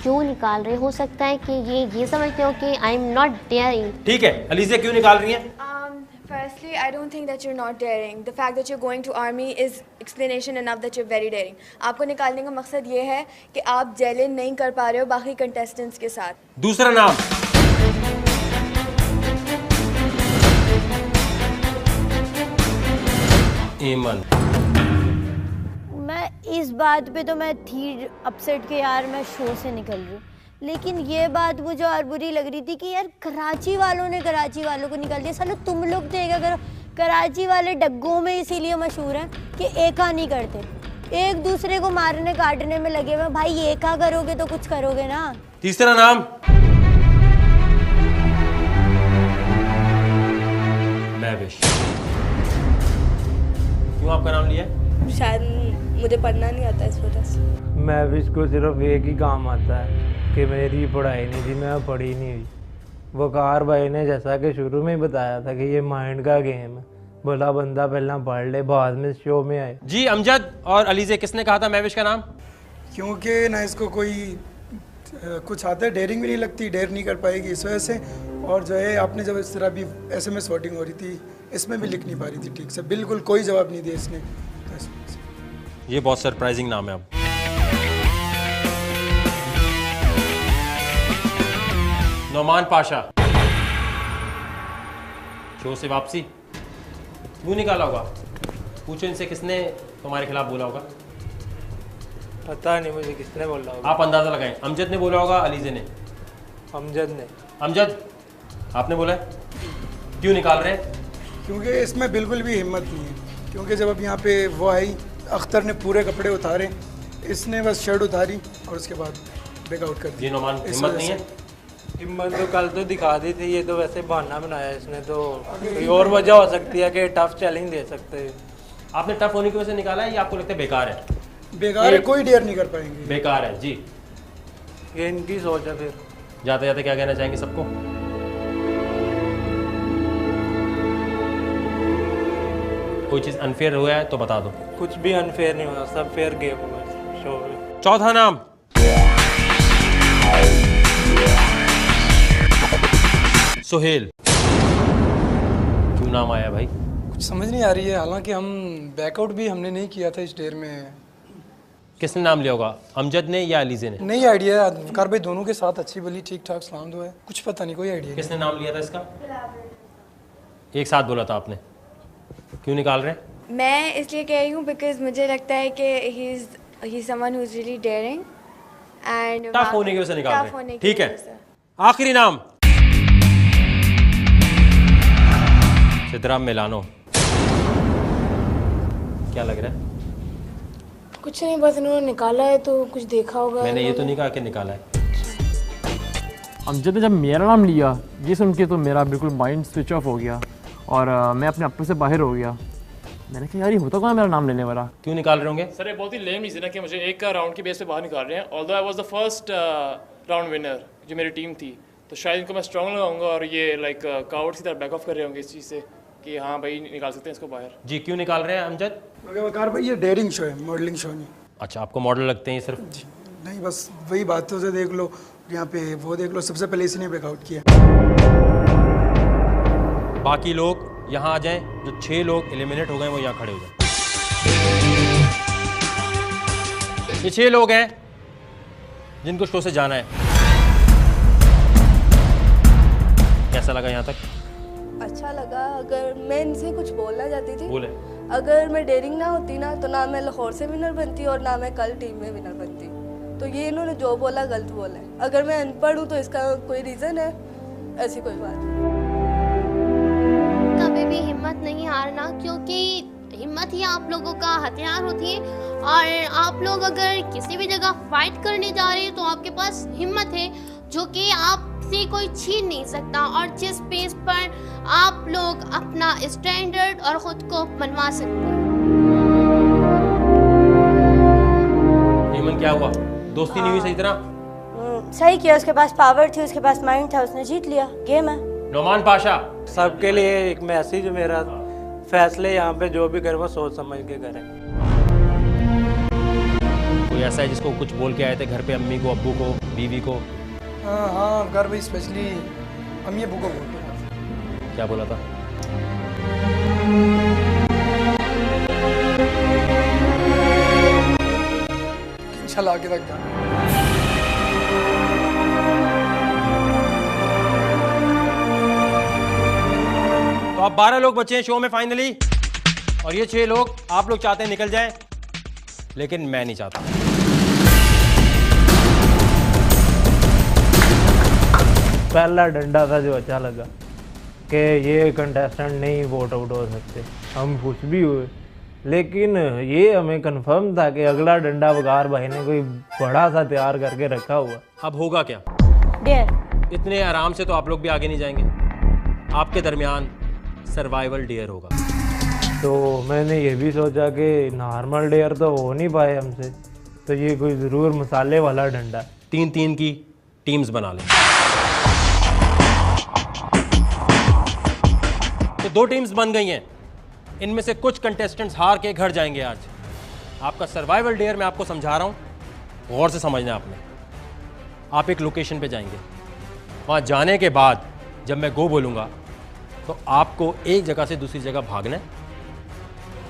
क्यों निकाल रहे, हो सकता है कि ये समझते हो कि आई एम नॉट डेयरिंग। ठीक है, अलीज़ा क्यों निकाल रही हैं? Firstly, I don't think that you're not daring. The fact that you're going to army is explanation enough that you're very daring. आपको निकालने का मकसद ये है कि आप जेल नहीं कर पा रहे हो बाकी कंटेस्टेंट्स के साथ। दूसरा नाम ईमन। मैं इस बात पे तो मैं थी अपसेट के यार मैं शो से निकल रही हूँ, लेकिन ये बात मुझे और बुरी लग रही थी कि यार कराची वालों ने कराची वालों को निकाल दिया। सालों तुम लोग तो एक करो, कराची वाले डग्गों में इसीलिए मशहूर हैं कि एका नहीं करते, एक दूसरे को मारने काटने में लगे हुए। भाई एका करोगे तो कुछ करोगे ना। तीसरा नाम महविश। क्यों आपका नाम लिया? शायद मुझे पढ़ना नहीं आता इस वजह से। महविश को सिर्फ एक ही काम आता है कि मेरी पढ़ाई नहीं थी, मैं पढ़ी नहीं हुई। वकार भाई ने जैसा कि शुरू में ही बताया था कि ये माइंड का गेम है, भला बंदा पहला पढ़ ले बाद में शो में आए। जी अमजद और अलीज़े किसने कहा था महविश का नाम? क्योंकि ना इसको कोई कुछ आता है, डेयरिंग भी नहीं लगती, डेयर नहीं कर पाएगी इस वजह से। और जो है आपने जब इस तरह भी SMS वोटिंग हो रही थी, इसमें भी लिख नहीं पा रही थी ठीक से, बिल्कुल कोई जवाब नहीं दिया इसने। ये बहुत सरप्राइजिंग नाम है। अब नौमान पाशा, शो से वापसी क्यों निकाला होगा? पूछो इनसे किसने तुम्हारे खिलाफ बोला होगा। पता नहीं मुझे किसने बोला होगा। आप अंदाजा लगाएं। अमजद ने बोला होगा, अलीज़े ने? अमजद ने। अमजद आपने बोला है, क्यों निकाल रहे हैं? क्योंकि इसमें बिल्कुल भी हिम्मत नहीं है। क्योंकि जब अब यहाँ पे वो आई, अख्तर ने पूरे कपड़े उतारे, इसने बस शर्ट उतारी और उसके बाद बैकआउट कर दिया। ये नौमान हिम्मत नहीं है? हिम्मत तो कल तो दिखा दी थी, ये तो वैसे बहाना बनाया इसने। तो कोई और वजह हो सकती है कि टफ चैलेंज दे सकते हैं। आपने टफ होने की वजह से निकाला है या आपको लगता है बेकार है? बेकार है, कोई डेयर नहीं कर पाएंगे। बेकार है जी, ये इनकी सोच है। फिर जाते जाते क्या कहना चाहेंगे सबको? कोई चीज़ अनफेयर हुआ है तो बता दो। कुछ भी अनफेयर नहीं हुआ, सब फेयर गेम हुआ शो में। चौथा नाम सुहेल। क्यों नाम आया भाई? कुछ समझ नहीं आ रही है, हालांकि हम बैकआउट भी हमने नहीं किया था इस डेयर में। किसने नाम लिया होगा, अमजद ने या अलीज़े ने? नहीं आइडिया, कार भाई दोनों के साथ अच्छी भली ठीक ठाक सलाम दुआ है, कुछ पता नहीं, कोई आइडिया। किसने नाम लिया था इसका? एक साथ बोला था आपने। क्यों निकाल रहे हैं? मैं इसलिए कह रही हूँ बिकॉज मुझे लगता है कि he is someone who is really daring and tough होने की वजह से निकाल रहे हैं। ठीक है, आखिरी नाम सिद्रा मिलानो। क्या लग रहा है? कुछ नहीं, बस इन्होंने निकाला है तो कुछ देखा होगा। मैंने ये तो नहीं कहा कि निकाला है। अमजद ने जब मेरा नाम लिया ये सुन के तो मेरा बिल्कुल माइंड स्विच ऑफ हो गया और मैं अपने अपने से बाहर हो गया। मैंने कहा यार ये होता कौन है मेरा नाम लेने वाला? क्यों निकाल रहे होंगे? सर ये बहुत ही लेम रीज़न है कि मुझे एक का राउंड की बेस पे बाहर निकाल रहे हैं। Although I was the first round winner जो मेरी टीम थी, तो शायद इनको मैं स्ट्रॉन्ग लगाऊंगा और ये लाइक कावर्ड की तरह बैक ऑफ कर रहे होंगे इस चीज़ से कि हाँ भाई निकाल सकते हैं इसको बाहर। जी क्यों निकाल रहे हैं अमजद? वकार भाई ये डेयरिंग शो है, मॉडलिंग शो नहीं। अच्छा, आपको मॉडल लगते हैं सिर्फ? जी नहीं, बस वही बातों से देख लो, यहाँ पे वो देख लो, सबसे पहले इसने बैकआउट किया। बाकी लोग यहाँ आ जाएं, जो 6 लोग एलिमिनेट हो गए वो यहाँ खड़े हो जाएं। ये 6 लोग हैं जिनको शो से जाना है। कैसा लगा यहाँ तक? अच्छा लगा। अगर मैं इनसे कुछ बोलना चाहती थी, बोले। अगर मैं डेयरिंग ना होती ना तो ना मैं लाहौर से विनर बनती और ना मैं कल टीम में विनर बनती। तो ये इन्होंने जो बोला गलत बोला है। अगर मैं अनपढ़ हूँ तो इसका कोई रीज़न है? ऐसी कोई बात नहीं। कभी भी हिम्मत नहीं हारना, क्योंकि हिम्मत ही आप लोगों का हथियार होती है। और आप लोग अगर किसी भी जगह फाइट करने जा रहे हैं तो आपके पास हिम्मत है जो कि आपसे कोई छीन नहीं सकता, और जिस बेस पर आप लोग अपना स्टैंडर्ड और ख़ुद को बनवा सकते हैं। क्या हुआ? दोस्ती नहीं हुई सही तरह? सही किया, उसके पास पावर थी, उसके पास माइंड था, उसने जीत लिया, गेम है। नोमान पाशा, सबके लिए एक मैसेज मेरा, फैसले यहाँ पे जो भी करें वो सोच समझ के करें। कोई ऐसा है जिसको कुछ बोल के आए थे घर पे, अम्मी को, अब्बू को, बीवी को? हाँ घर में स्पेशली अम्मी अब्बू को बोल के। क्या बोला था? चला के रख जा। तो अब 12 लोग बचे हैं शो में फाइनली, और ये 6 लोग आप लोग चाहते हैं निकल जाएं, लेकिन मैं नहीं चाहता। पहला डंडा था जो अच्छा लगा कि ये कंटेस्टेंट नहीं वोट आउट हो सकते, हम कुछ भी हुए, लेकिन ये हमें कंफर्म था कि अगला डंडा वकार भाई ने कोई बड़ा सा तैयार करके रखा हुआ। अब होगा क्या? डेयर। इतने आराम से तो आप लोग भी आगे नहीं जाएंगे, आपके दरमियान सर्वाइवल डेयर होगा। तो मैंने ये भी सोचा कि नॉर्मल डेयर तो हो नहीं पाए हमसे, तो ये कोई ज़रूर मसाले वाला डंडा। 3-3 की टीम्स बना लें। तो 2 टीम्स बन गई हैं, इनमें से कुछ कंटेस्टेंट्स हार के घर जाएंगे आज। आपका सर्वाइवल डेयर मैं आपको समझा रहा हूं, गौर से समझना आपने। आप एक लोकेशन पे जाएंगे, वहां जाने के बाद जब मैं गो बोलूंगा तो आपको एक जगह से दूसरी जगह भागना है,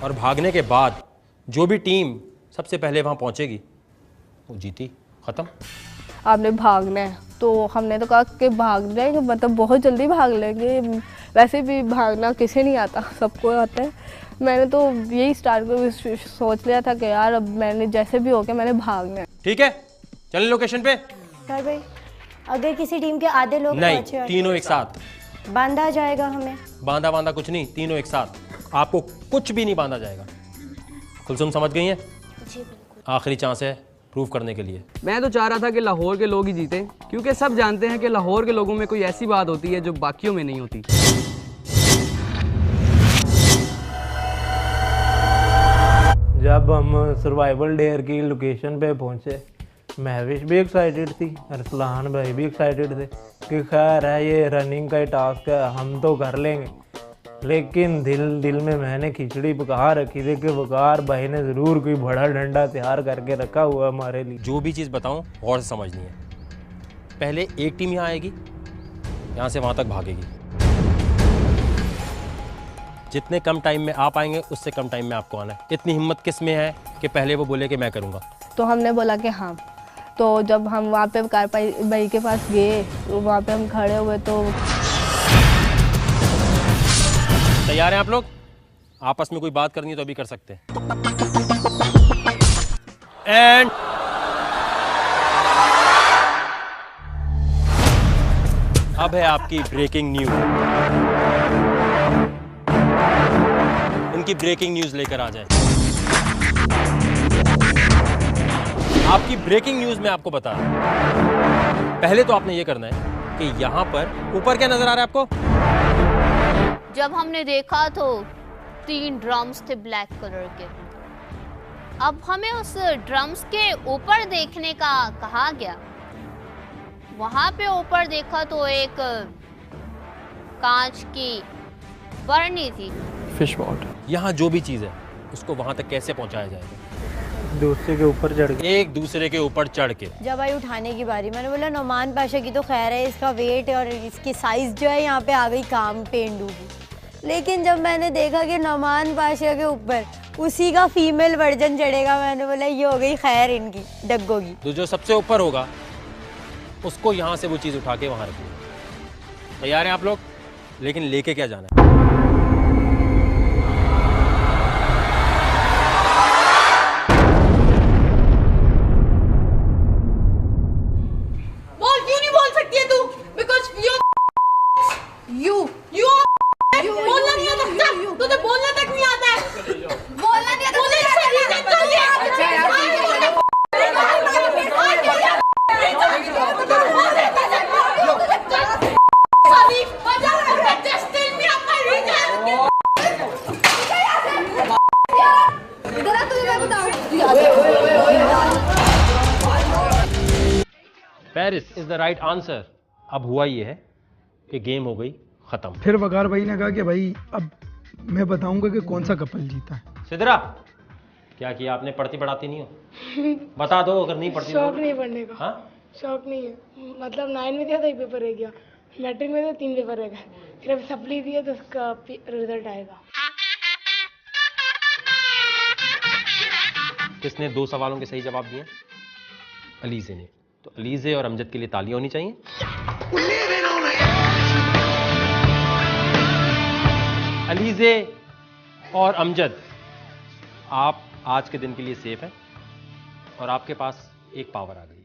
और भागने के बाद जो भी टीम सबसे पहले वहां पहुंचेगी वो जीती, खत्म। आपने भागना है तो हमने तो कहा कि भाग जाएंगे, मतलब बहुत जल्दी भाग लेंगे, वैसे भी भागना किसे नहीं आता, सबको आता है। मैंने तो यही स्टार्ट को सोच लिया था कि यार अब मैंने जैसे भी हो गया मैंने भागना है। ठीक है, चलें लोकेशन पे। सर भाई अगर किसी टीम के आधे लोग नहीं, पहुंचे तीनों एक साथ। बांधा जाएगा हमें? बांधा कुछ नहीं, तीनों एक साथ, आपको कुछ भी नहीं बांधा जाएगा। कुलसुम समझ गई हैं? जी बिल्कुल। आखिरी चांस है प्रूव करने के लिए। मैं तो चाह रहा था कि लाहौर के लोग ही जीते, क्योंकि सब जानते हैं कि लाहौर के लोगों में कोई ऐसी बात होती है जो बाकियों में नहीं होती। जब हम सर्वाइवल डेयर की लोकेशन पे पहुंचे, महविश भी एक्साइटेड थी, अरसलान भाई भी एक्साइटेड थे कि खैर है ये रनिंग का ही टास्क है, हम तो कर लेंगे। लेकिन दिल में मैंने खिचड़ी पका रखी थी कि वकार भाई ने ज़रूर कोई बड़ा डंडा तैयार करके रखा हुआ हमारे लिए। जो भी चीज़ बताऊं गौर से समझनी है। पहले एक टीम यहाँ आएगी, यहाँ से वहाँ तक भागेगी। जितने कम टाइम में आप आएंगे उससे कम टाइम में आपको आना है। इतनी हिम्मत किस में है कि पहले वो बोले कि मैं करूँगा? तो हमने बोला कि हाँ। तो जब हम वहाँ पे वकार भाई के पास गए, तो वहाँ पे हम खड़े हुए तो तैयार हैं आप लोग? आपस में कोई बात करनी है तो अभी कर सकते हैं। एंड अब है आपकी ब्रेकिंग न्यूज। इनकी ब्रेकिंग न्यूज लेकर आ जाए। आपकी ब्रेकिंग न्यूज में आपको बता रहा हूं। पहले तो आपने ये करना है कि यहां पर ऊपर क्या नजर आ रहा है आपको? जब हमने देखा तो 3 ड्रम्स थे ब्लैक कलर के। अब हमें उस ड्रम्स के ऊपर देखने का कहा गया। वहां पे ऊपर देखा तो एक कांच की बरनी थी। Fish pot. यहाँ जो भी चीज़ है उसको वहां तक कैसे पहुंचाया जाएगा? दूसरे के ऊपर चढ़ के। एक दूसरे के ऊपर चढ़ के। जब आई उठाने की बारी, मैंने बोला नोमान पाशा की तो खैर है, इसका वेट और इसकी साइज जो है यहाँ पे आ गई काम पेंडू की। लेकिन जब मैंने देखा कि नोमान पाशा के ऊपर उसी का फीमेल वर्जन चढ़ेगा, मैंने बोला ये हो गई खैर इनकी डग्गों की। तो जो सबसे ऊपर होगा उसको यहाँ से वो चीज़ उठा के वहाँ रखिए। तैयार हैं आप लोग? लेकिन लेके क्या जाना है? बोल क्यों नहीं बोल सकती है तू? Because you बोलना नहीं आता, तुझे बोलना तक नहीं आता है। बोलना नहीं आता, मुझे इज्जत चाहिए। Just tell me this is the right answer. अब हुआ ये है कि गेम हो गई खत्म। फिर वकार भाई ने कहा कि भाई अब मैं बताऊंगा कि कौन सा कपल जीता है। सिद्रा, क्या किया आपने? पढ़ती पढ़ाती नहीं हो? बता दो अगर नहीं पढ़ती। शौक नहीं पढ़ने का। हाँ? शौक नहीं है, मतलब 9 में था तो एक पेपर रह गया, मैट्रिक में तो 3 पेपर रह गए, फिर अभी सप्ली दिया तो उसका रिजल्ट आएगा। किसने 2 सवालों के सही जवाब दिए? अलीज़े ने। तो अलीज़े और अमजद के लिए तालियां होनी चाहिए। अलीज़े और अमजद, आप आज के दिन के लिए सेफ हैं और आपके पास एक पावर आ गई है।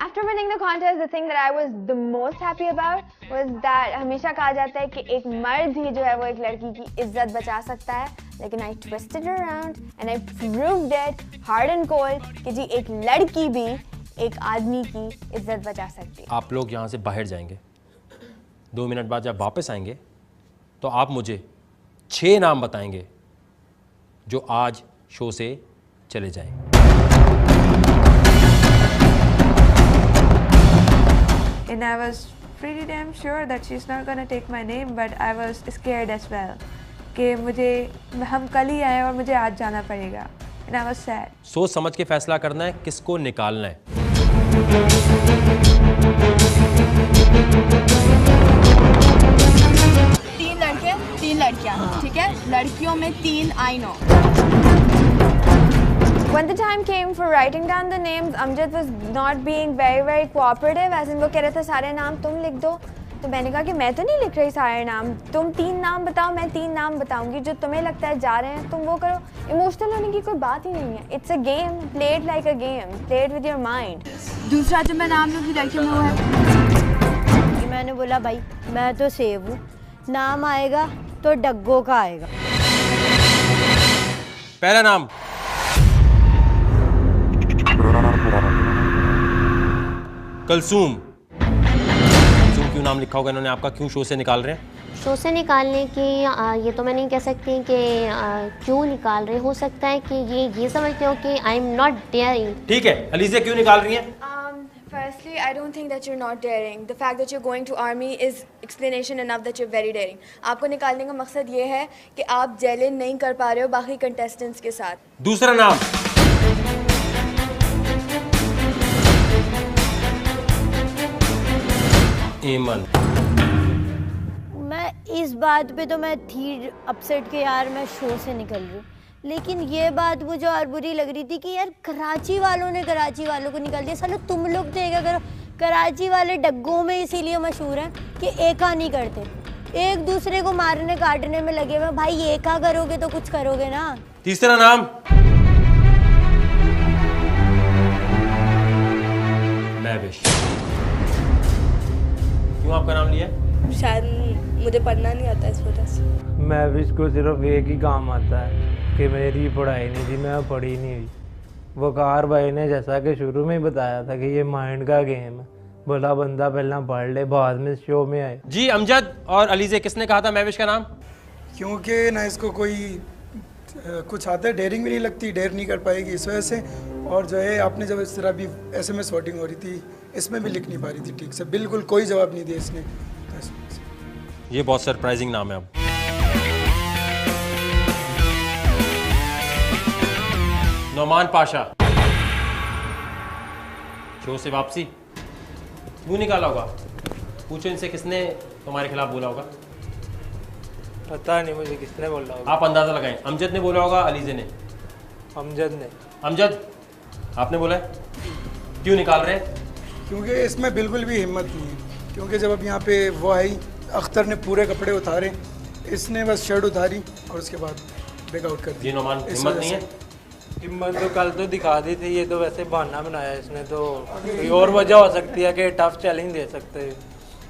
After winning the contest, the thing that I was the most happy about was that हमेशा कहा जाता है कि एक मर्द ही जो है वो एक लड़की की इज्जत बचा सकता है, लेकिन I twisted around and I proved it hard and cold कि जी एक लड़की भी एक आदमी की इज्जत बचा सकती है। आप लोग यहाँ से बाहर जाएंगे, 2 मिनट बाद जब वापस आएंगे तो आप मुझे 6 नाम बताएंगे जो आज शो से चले जाएं। And I was pretty damn sure that she's not gonna take my name, but I was scared as well कि हम कल ही आए और मुझे आज जाना पड़ेगा। And I was sad. सोच समझ के फैसला करना है किसको निकालना है। तीन लड़के 3 लड़कियां, ठीक है? लड़कियों में 3 I know. When the time came for writing down the names, Amjad was not being very cooperative. As in वो कह रहे थे सारे नाम तुम लिख दो, तो मैंने कहा कि मैं तो नहीं लिख रही सारे नाम, तुम 3 नाम बताओ, मैं 3 नाम बताऊंगी, जो तुम्हें लगता है जा रहे हैं तुम वो करो। इमोशनल होने की कोई बात ही नहीं है। It's a game, play it like a game, play it with your mind. दूसरा जो मैं नाम लूँगी लड़कियों में वो है, मैंने बोला भाई मैं तो सेव हूँ, नाम आएगा तो डग्गो का आएगा। पहला नाम कलसूम। कलसूम क्यों नाम लिखा होगा इन्होंने आपका? क्यों शो से निकाल रहे हैं? शो से निकालने की ये तो मैं नहीं कह सकती कि क्यों निकाल रहे। हो सकता है कि ये समझते हो कि आई एम नॉट डेयरिंग। ठीक है, अलीज़े क्यों निकाल रही हैं? Firstly, I don't think that you're not daring. The fact that you're going to army is explanation enough that you're very daring. आपको निकालने का मकसद ये है कि आप जेल इन नहीं कर पा रहे हो बाकी कंटेस्टेंट्स के साथ। दूसरा नाम ईमन। मैं इस बात पे तो मैं थी अपसेट के यार मैं शो से निकल रही हूँ, लेकिन ये बात मुझे और बुरी लग रही थी कि यार कराची वालों ने कराची वालों को निकाल दिया। सालों तुम लोग देखा करो, कराची वाले डग्गों में इसीलिए मशहूर हैं कि एका नहीं करते, एक दूसरे को मारने काटने में लगे हुए। भाई एका करोगे तो कुछ करोगे ना। तीसरा नाम महविश। क्यों आपका नाम लिया? शायद मुझे पढ़ना नहीं आता इस वजह से। महविश को सिर्फ एक ही काम आता है कि मेरी पढ़ाई नहीं थी, मैं पढ़ी नहीं हुई। वकार भाई ने जैसा कि शुरू में ही बताया था कि ये माइंड का गेम है, भला बंदा पहला पढ़ ले बाद में शो में आए। जी अमजद और अलीज़े, किसने कहा था महविश का नाम? क्योंकि ना इसको कोई कुछ आता है, डेयरिंग भी नहीं लगती, डेयर नहीं कर पाएगी इस वजह से। और जो है आपने जब इस तरह भी SMS वोटिंग हो रही थी, इसमें भी लिख नहीं पा रही थी ठीक से, बिल्कुल कोई जवाब नहीं दिया इसने। ये बहुत सरप्राइजिंग नाम है। अब नौमान पाशा, शो से वापसी क्यों निकाला होगा? पूछो इनसे किसने तुम्हारे खिलाफ बोला होगा। पता नहीं मुझे किसने बोला होगा। आप अंदाजा लगाएं। अमजद ने बोला होगा, अलीज़े ने? अमजद ने। अमजद आपने बोला है, क्यों निकाल रहे हैं? क्योंकि इसमें बिल्कुल भी हिम्मत नहीं है। क्योंकि जब अब यहाँ पे वो आई, अख्तर ने पूरे कपड़े उतारे, इसने बस शर्ट उतारी और उसके बाद ब्रेकआउट कर दी। नौमान हिम्मत नहीं है? हिम्मत तो कल तो दिखा दी थी, ये तो वैसे बहाना बनाया इसने। तो कोई और वजह हो सकती है कि टफ चैलेंज दे सकते हैं।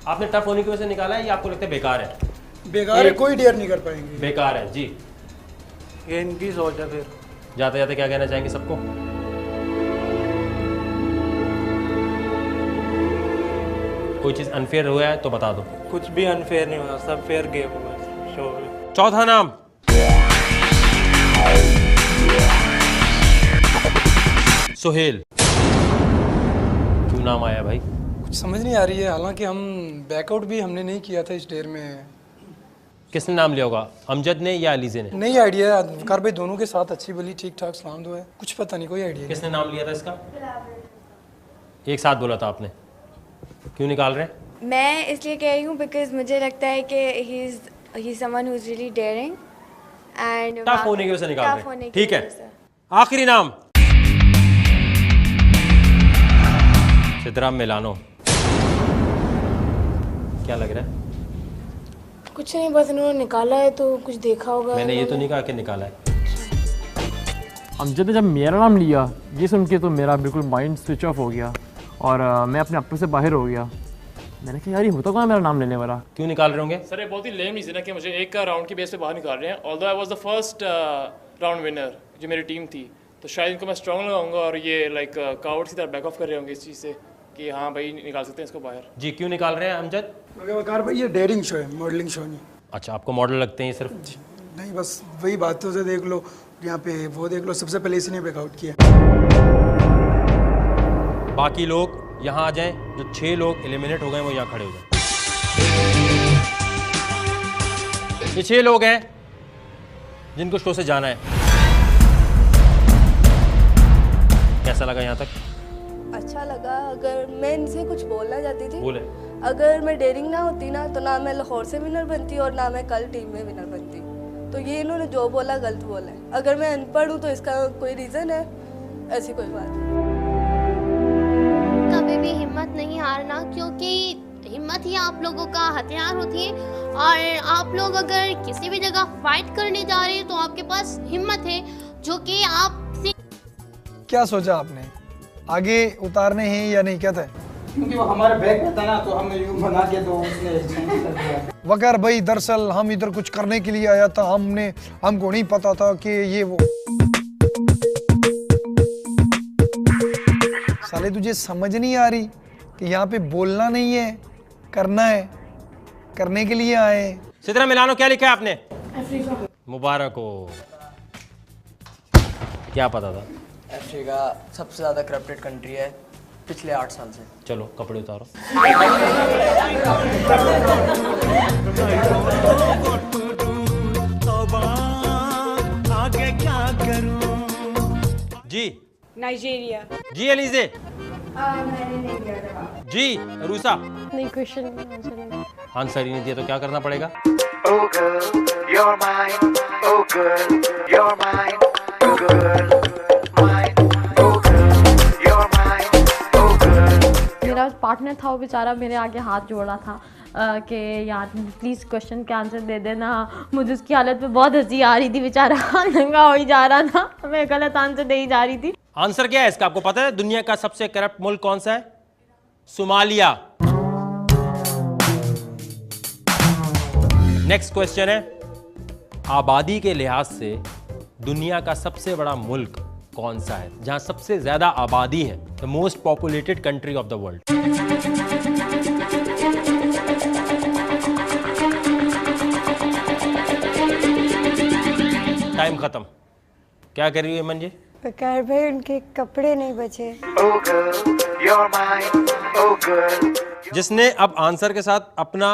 आपने टफ होने की वजह से निकाला है या आपको लगता है बेकार है? बेकार है, कोई डेयर नहीं कर पाएंगे। बेकार है जी, ये इनकी सोच है। फिर जाते जाते क्या कहना चाहेंगे सबको? कोई चीज़ अनफेयर हुआ है तो बता दो। कुछ भी अनफेयर नहीं हुआ, सब फेयर गेम हुआ शो में। चौथा नाम सुहेल। गुमनाम आया भाई? कुछ समझ नहीं आ रही है, हालांकि हम बैकआउट भी हमने नहीं किया था इस डेयर में। किसने नाम लिया होगा, अमजद ने या अलीजे ने? नहीं आइडिया है, वकार भाई दोनों के साथ अच्छी भली ठीक ठाक सलाम दो है, कुछ पता नहीं, कोई आइडिया। किसने नाम लिया था इसका? एक साथ बोला था आपने, क्यों निकाल रहे हैं? मैं इसलिए कह रही हूँ बिकॉज मुझे लगता है कि he is someone who is really daring and tough होने की वजह से निकाल रहे हैं। ठीक है, आखिरी नाम सिद्रा मिलानो। क्या लग रहा है? कुछ नहीं, बस इन्होंने निकाला है तो कुछ देखा होगा। मैंने ये तो नहीं कहा कि निकाला है। अमजद ने जब मेरा नाम लिया ये सुन के तो मेरा बिल्कुल माइंड स्विच ऑफ हो गया और मैं अपने आप से बाहर हो गया। मैंने कहा यार ये होता कौन है मेरा नाम लेने वाला? क्यों निकाल रहे होंगे? सर ये बहुत ही लेम रीज़न है कि मुझे एक राउंड की बेस पे बाहर निकाल रहे हैं। Although I was the first round winner जो मेरी टीम थी, तो शायद इनको मैं स्ट्रॉन्ग लगाऊंगा और ये लाइक काउट की तरह बैक ऑफ कर रहे होंगे इस चीज़ से कि हाँ भाई निकाल सकते हैं इसको बाहर। जी क्यों निकाल रहे हैं अमजद? वकार भाई ये डेयरिंग शो है, मॉडलिंग शो नहीं। अच्छा, आपको मॉडल लगते हैं सिर्फ? नहीं, बस वही बातों से देख लो, यहाँ पे वो देख लो, सबसे पहले इसी ने बैकआउट किया। बाकी लोग यहाँ आ जाएं, जो 6 लोग एलिमिनेट हो गए वो यहाँ खड़े हो जाएं। ये 6 लोग हैं जिनको शो से जाना है। कैसा लगा यहाँ तक? अच्छा लगा। अगर मैं इनसे कुछ बोलना चाहती थी, बोले। अगर मैं डेयरिंग ना होती ना तो ना मैं लाहौर से विनर बनती और ना मैं कल टीम में विनर बनती। तो ये इन्होंने जो बोला गलत बोला है। अगर मैं अनपढ़ हूँ तो इसका कोई रीज़न है? ऐसी कोई बात नहीं। कभी भी हिम्मत नहीं हारना, क्योंकि हिम्मत ही आप लोगों का हथियार होती है। और आप लोग अगर किसी भी जगह फाइट करने जा रहे हैं तो आपके पास हिम्मत है जो कि आप। क्या सोचा आपने, आगे उतारने हैं या नहीं? क्या था? क्योंकि वो हमारे बैग में था ना, तो हमने यूं बना दिया तो उसने चेंज कर दिया। वकार भाई दरअसल हम इधर कुछ करने के लिए आया था, हमको नहीं पता था कि ये वो। साले तुझे समझ नहीं आ रही कि यहाँ पे बोलना नहीं है, करना है, करने के लिए आए। सिद्रा मिलानो, क्या लिखा है आपने? अफ्रीका। मुबारक हो। क्या पता था? अफ्रीका सबसे ज़्यादा करप्टेड कंट्री है पिछले 8 साल से। चलो कपड़े उतारो। आगे क्या करूं? जी नाइजीरिया। जी अलीजे। जी रूसा। नहीं, क्वेश्चन आंसर ही नहीं दिया तो क्या करना पड़ेगा? Oh girl, you're mine. Oh girl, you're mine. Oh girl, mine. Oh girl, you're mine. Oh girl. मेरा पार्टनर था वो बेचारा मेरे आगे हाथ जोड़ा था कि यार प्लीज़ क्वेश्चन का आंसर दे देना। मुझे उसकी हालत पे बहुत हंसी आ रही थी, बेचारा नंगा हो ही जा रहा था, मैं गलत आंसर दे ही जा रही थी। आंसर क्या है इसका आपको पता है? दुनिया का सबसे करप्ट मुल्क कौन सा है? सोमालिया। नेक्स्ट क्वेश्चन है, आबादी के लिहाज से दुनिया का सबसे बड़ा मुल्क कौन सा है, जहां सबसे ज्यादा आबादी है? The most populated country of the world. Time खत्म। क्या कर रही है मन जी? वकार भाई उनके कपड़े नहीं बचे। Oh girl, you're mine. Oh girl. जिसने अब आंसर के साथ अपना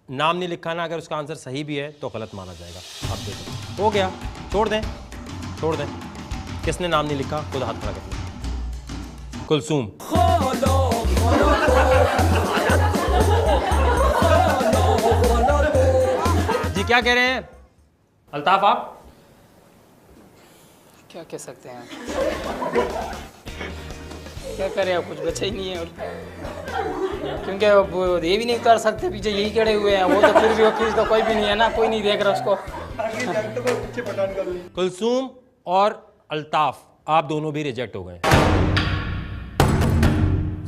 नाम नहीं लिखा ना, अगर उसका आंसर सही भी है तो गलत माना जाएगा। आप देखो, हो गया, छोड़ दें, छोड़ दें। किसने नाम नहीं लिखा खुद हाथ खड़ा कर। कुलसूम। जी क्या कह रहे हैं अल्ताफ? आप क्या कह सकते हैं? क्या करें, अब कुछ बचा ही नहीं है। और क्योंकि अब वो ये भी नहीं उतार सकते, पीछे यही खड़े हुए हैं। वो तो फिर भी वकील तो कोई भी नहीं है ना, कोई नहीं देख रहा उसको। कुलसूम और अल्ताफ आप दोनों भी रिजेक्ट हो गए।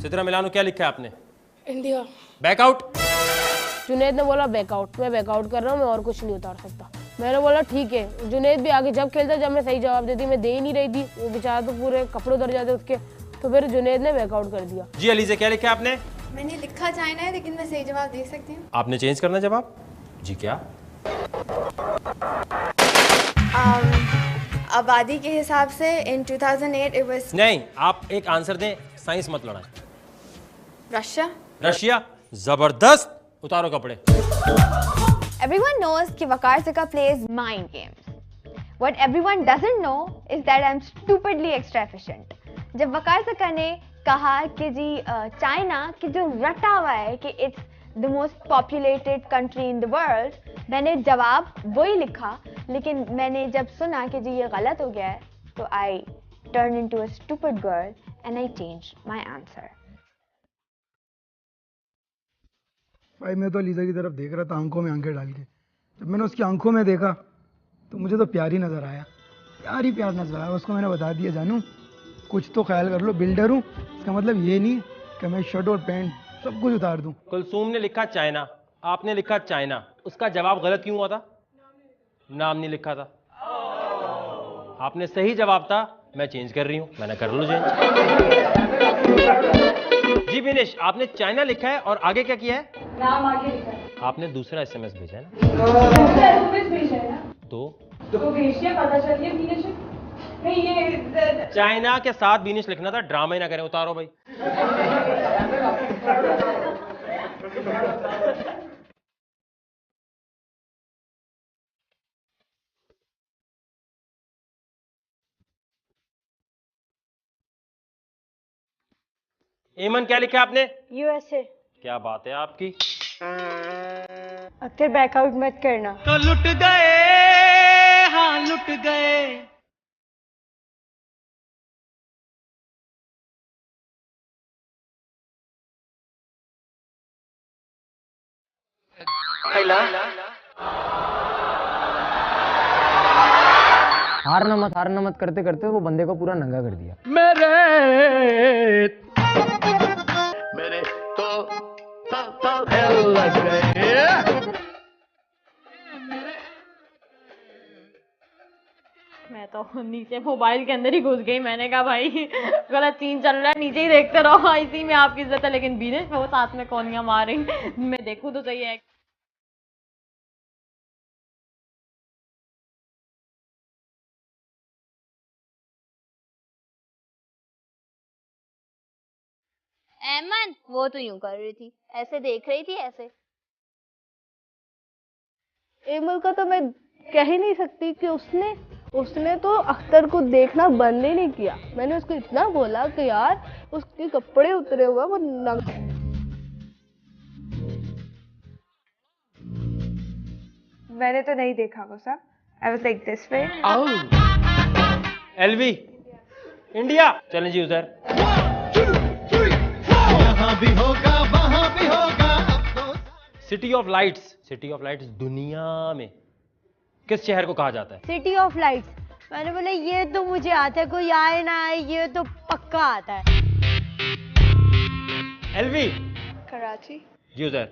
सिद्रा मिलानो, क्या लिखा है आपने? इंडिया। बैकआउट। जुनैद ने बोला बैकआउट, मैं बैकआउट कर रहा हूँ, मैं और कुछ नहीं उतार सकता। मैंने बोला ठीक है। जुनैद भी आगे जब खेलता जब मैं सही जवाब देती, मैं दे ही नहीं रही थी, वो बेचारा तो पूरे कपड़े उतर जाते उसके, तो फिर जुनैद ने बैकआउट कर दिया। जी अली से क्या लिखा है आपने? मैंने लिखा चाइना है लेकिन मैं सही जवाब दे सकती हूँ। आपने चेंज करना जवाब? जी क्या? आबादी के हिसाब से इन 2008 it was। नहीं, आप एक आंसर दें, साइंस मत लड़ाएं। रशिया। रशिया, जबरदस्त, उतारो कपड़े। Everyone knows कि वकारसिका plays mind games. What everyone doesn't know is that I'm stupidly extra efficient. जब वकारसिका ने कहा कि जी चाइना की जो रटा हुआ है कि it's the most populated country in the world, मैंने जवाब वही लिखा, लेकिन मैंने जब सुना कि जी ये गलत हो गया है तो I turned into a stupid girl and I changed my answer. भाई मैं तो लीजा की तरफ देख रहा था आंखों में आंखें डाल के। जब मैंने उसकी आंखों में देखा तो मुझे तो प्यार ही नजर आया, प्यार ही प्यार नजर आया। उसको मैंने बता दिया, जानू कुछ तो ख्याल कर लो, बिल्डर हूँ, इसका मतलब ये नहीं कि मैं शर्ट और पैंट सब कुछ उतार दूँ। कुलसूम ने लिखा चाइना, आपने लिखा चाइना, उसका जवाब गलत क्यों हुआ था? नाम नहीं लिखा था। आपने सही जवाब था, मैं चेंज कर रही हूँ, मैंने कर लो चेंज। जी विनेश, आपने चाइना लिखा है और आगे क्या किया है? नाम आगे लिखा है। आपने दूसरा एसएमएस भेजा है ना? भेजा है ना? तो भेजिए, पता चलिए विनेश। नहीं ये चाइना के साथ विनेश लिखना था, ड्रामा ही ना करें, उतारो भाई। एमन क्या लिखा आपने? USA। क्या बात है आपकी। अब फिर बैकआउट मत करना। तो लुट गए, हाँ लुट गए। हारना मत करते करते वो बंदे को पूरा नंगा कर दिया। मेरे तो लग गए। मैं तो नीचे मोबाइल के अंदर ही घुस गई। मैंने कहा भाई गलत सीन चल रहा है, नीचे ही देखते रहो, इसी में आपकी इज्जत है। लेकिन बीने वो साथ में कौनियां मार रही, मैं देखूं तो सही है। एमन, वो तो यूं कर रही थी, ऐसे देख रही थी ऐसे। एमन का तो मैं कह ही नहीं सकती कि उसने तो अख्तर को देखना बंद ही नहीं किया। मैंने उसको इतना बोला कि यार उसके कपड़े उतरे हुए वो मैंने तो नहीं देखा वो सब। I was like this way. LV India, चलें जी उधर। भी होगा वहां भी होगा। सिटी ऑफ लाइट्स दुनिया में किस शहर को कहा जाता है? City of lights. मैंने बोला ये तो मुझे आता है, कोई आए ना आए ये तो पक्का आता है। एलवी कराची। जी उधर।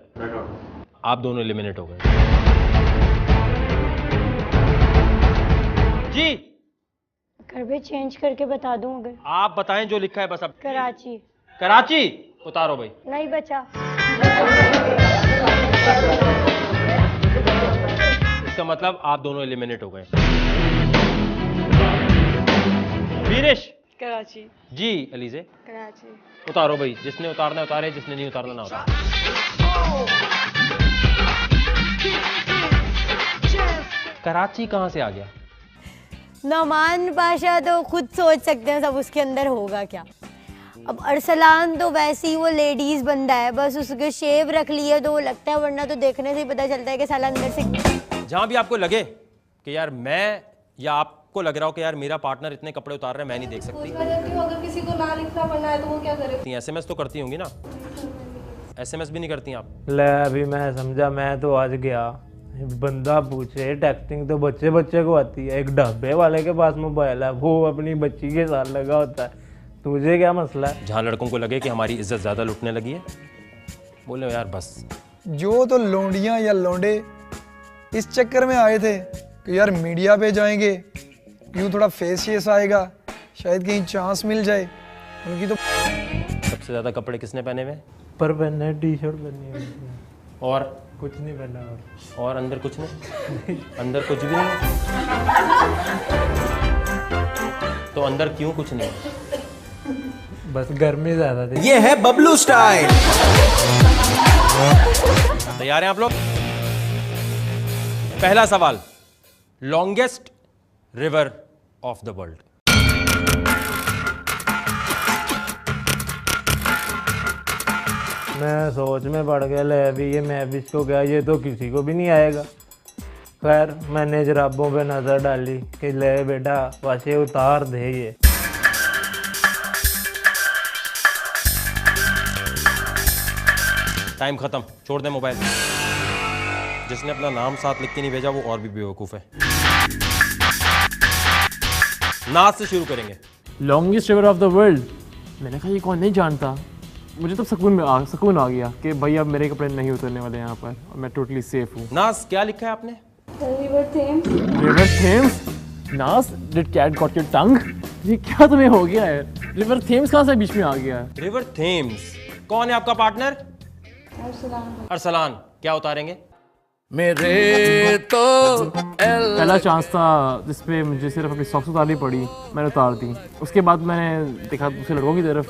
आप दोनों एलिमिनेट हो गए। जी घर पे चेंज करके बता दूं अगर? आप बताएं जो लिखा है बस। अब कराची उतारो भाई। नहीं बचा। इसका मतलब आप दोनों एलिमिनेट हो गए। वीरेश कराची। जी अलीजे कराची। उतारो भाई, जिसने उतारना उतारे, जिसने नहीं उतारना ना उतारे। कराची कहां से आ गया? नमान पाशा तो खुद सोच सकते हैं सब उसके अंदर होगा क्या। अब अरसलान तो वैसे ही वो लेडीज बंदा है, बस उसके शेव रख लिए तो वो लगता है, वरना तो देखने से ही पता चलता है कि साला अंदर से। जहां भी आपको लगे कि यार मैं, या आपको लग रहा हो कि यार मेरा पार्टनर इतने कपड़े उतार रहा है, मैं नहीं देख सकती। अगर किसी को ना लिखना पड़ना है तो वो क्या करे? एसएमएस तो करती होंगी ना? एसएमएस भी नहीं करती आप? ले अभी मैं समझा, मैं तो आज गया, बंदा पूछे टेक्सटिंग तो बच्चे को आती है, एक ढाबे वाले के पास मोबाइल है, वो अपनी बच्ची के साथ लगा होता है, तुझे क्या मसला है? जहाँ लड़कों को लगे कि हमारी इज्जत ज्यादा लुटने लगी है, बोले यार बस। जो तो लोंडियां या लोंडे इस चक्कर में आए थे कि यार मीडिया पे जाएंगे, यूं थोड़ा फेस आएगा, शायद कहीं चांस मिल जाए, उनकी तो। सबसे ज्यादा कपड़े किसने पहने हुए? पर पहने, टी शर्ट पहनी है और कुछ नहीं पहना। और अंदर कुछ नहीं? अंदर कुछ भी नहीं? तो अंदर क्यों कुछ नहीं? बस गर्मी ज्यादा थी। ये है बबलू स्टाइल। तैयार हैं आप लोग? पहला सवाल, longest river of the world. मैं सोच में पड़ गया, ले अभी ये मैं भी इसको गया, ये तो किसी को भी नहीं आएगा। खैर मैंने जराबों पे नजर डाली कि ले बेटा वैसे उतार दे ये। टाइम खत्म, छोड़ दे मोबाइल। जिसने अपना नाम साथ लिख के नहीं भेजा वो और भी बेवकूफ है। नाज से शुरू करेंगे। Longest river of the world, मैंने कहा ये कौन नहीं जानता। मुझे तो सुकून आ गया कि भाई अब मेरे कपड़े नहीं उतरने वाले यहाँ पर और मैं टोटली सेफ हूँ। नाज क्या लिखा है आपने? River Thames. River Thames? Naaz, did cat got your tongue? ये क्या तुम्हें हो गया है? रिवर थेम्स कहाँ से बीच में आ गया है? River Thames. कौन है आपका पार्टनर? अरसलान। क्या उतारेंगे? मेरे तो पहला चांस था जिसपे मुझे सिर्फ अपनी सॉक्स उतारनी पड़ी, मैंने उतार दी। उसके बाद मैंने देखा दूसरे लड़कों की तरफ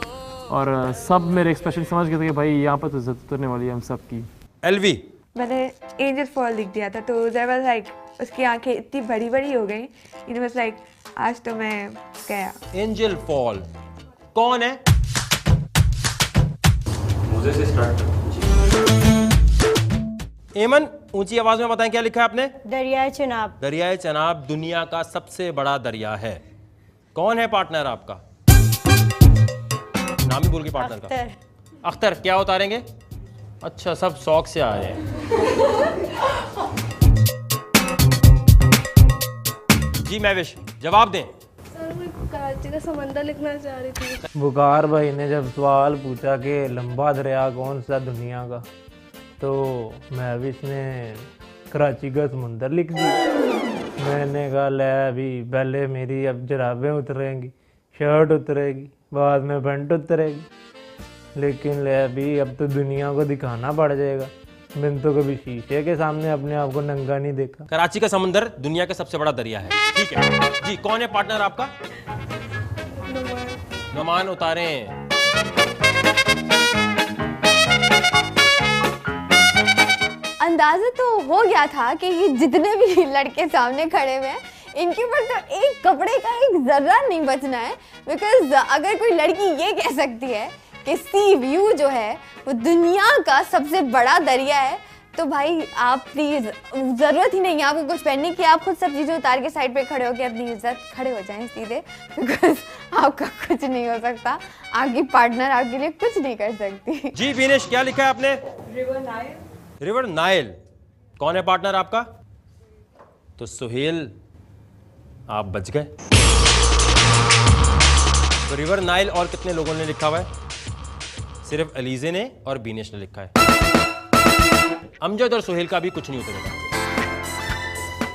और सब मेरे एक्सप्रेशन समझ गए थे कि भाई यहाँ पर तो इज्जत उतरने वाली है हम सब की। एलवी, मैंने एंजल फॉल लिख दिया था तो देयर वाज लाइक उसकी आंखें इतनी बड़ी बड़ी हो गई, इट वाज लाइक आज तो मैं गया। एंजल फॉल कौन है? मुझे से स्टार्ट। एमन, ऊंची आवाज में बताएं क्या लिखा है आपने? दरियाए चनाब। दरियाए चनाब दुनिया का सबसे बड़ा दरिया है। कौन है पार्टनर आपका? नाम ही बोल के पार्टनर का। अख्तर। क्या उतारेंगे? अच्छा, सब शौक से आ रहे हैं। जी महविश, जवाब दें। सर मैं कराची का समंदर लिखना चाह रही थी। बुखार भाई ने जब सवाल पूछा कि लंबा दरिया कौन सा दुनिया का, तो महविश ने कराची का समुंदर लिख दी। मैंने कहा ले अभी पहले मेरी अब जराबें उतरेंगी, शर्ट उतरेगी, बाद में पैंट उतरेगी, लेकिन ले अभी अब तो दुनिया को दिखाना पड़ जाएगा। मैंने तो कभी शीशे के सामने अपने आप को नंगा नहीं देखा। कराची का समंदर दुनिया का सबसे बड़ा दरिया है। ठीक है जी, कौन है पार्टनर आपका? नुमान। उतारें। अंदाजा तो हो गया था कि ये जितने भी लड़के सामने खड़े हुए हैं इनके ऊपर तो एक कपड़े का एक जर्रा नहीं बचना है। बिकॉज अगर कोई लड़की ये कह सकती है कि सी व्यू जो है वो दुनिया का सबसे बड़ा दरिया है, तो भाई आप प्लीज, जरूरत ही नहीं है आपको कुछ पहनने की, आप खुद सब चीजें उतार के साइड पे खड़े हो के अपनी इज्जत खड़े हो जाएं सीधे। बिकॉज आपका कुछ नहीं हो सकता, आपकी पार्टनर आपके लिए कुछ नहीं कर सकती। जी विनेश, क्या लिखा है आपने? River Nile. River Nile. कौन है पार्टनर आपका? तो सुहेल, आप बच गए। तो रिवर नाइल और कितने लोगों ने लिखा हुआ है? सिर्फ अलीजे ने और बीनेश ने लिखा है। अमजद और सुहेल का भी कुछ नहीं उतरेगा।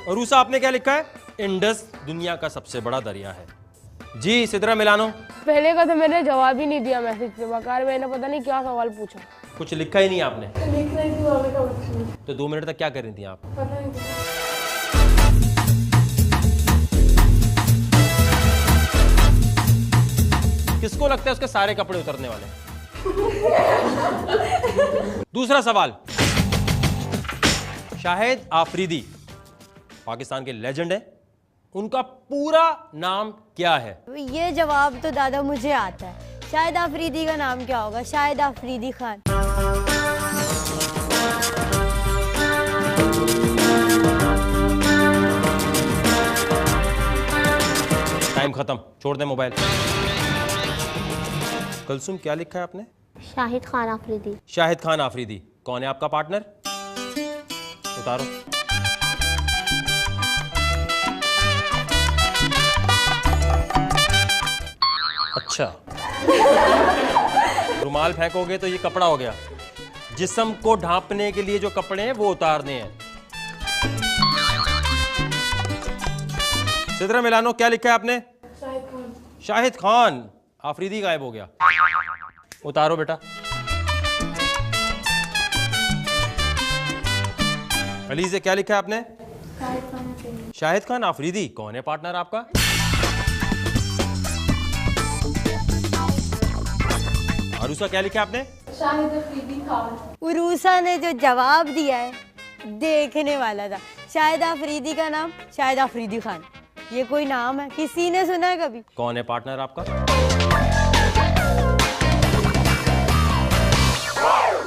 और रूसा, आपने क्या लिखा है? इंडस दुनिया का सबसे बड़ा दरिया है। जी सिद्रा मिलानो। पहले का तो मैंने जवाब ही नहीं दिया मैसेज पे, बकार मैंने पता नहीं क्या सवाल पूछा। कुछ लिखा ही नहीं आपने? लिख रही थी वाले का बच्ची। तो 2 मिनट तक क्या कर रही थी आप? पता नहीं। किसको लगता है उसके सारे कपड़े उतरने वाले? दूसरा सवाल, शाहिद आफरीदी पाकिस्तान के लेजेंड है, उनका पूरा नाम क्या है? ये जवाब तो दादा मुझे आता है। शाहिद आफरीदी का नाम क्या होगा? शाहिद आफरीदी खान। टाइम खत्म, छोड़ दे मोबाइल। कलसुम, क्या लिखा है आपने? शाहिद खान आफरीदी। शाहिद खान आफरीदी। कौन है आपका पार्टनर? उतारो। अच्छा, रुमाल फेंकोगे तो ये कपड़ा हो गया। जिस्म को ढांपने के लिए जो कपड़े हैं वो उतारने हैं। सिद्रा मिलानो, क्या लिखा है आपने? शाहिद खान। शाहिद खान आफरीदी गायब हो गया। उतारो बेटा। अली से क्या लिखा है आपने? शाहिद खान आफरीदी। कौन है पार्टनर आपका? अरूसा क्या लिखा आपने? शाहिद अफरीदी खान। उरूसा ने जो जवाब दिया है देखने वाला था। शाहिद अफरीदी का नाम शाहिद अफरीदी खान, ये कोई नाम है? किसी ने सुना है कभी? कौन है पार्टनर आपका?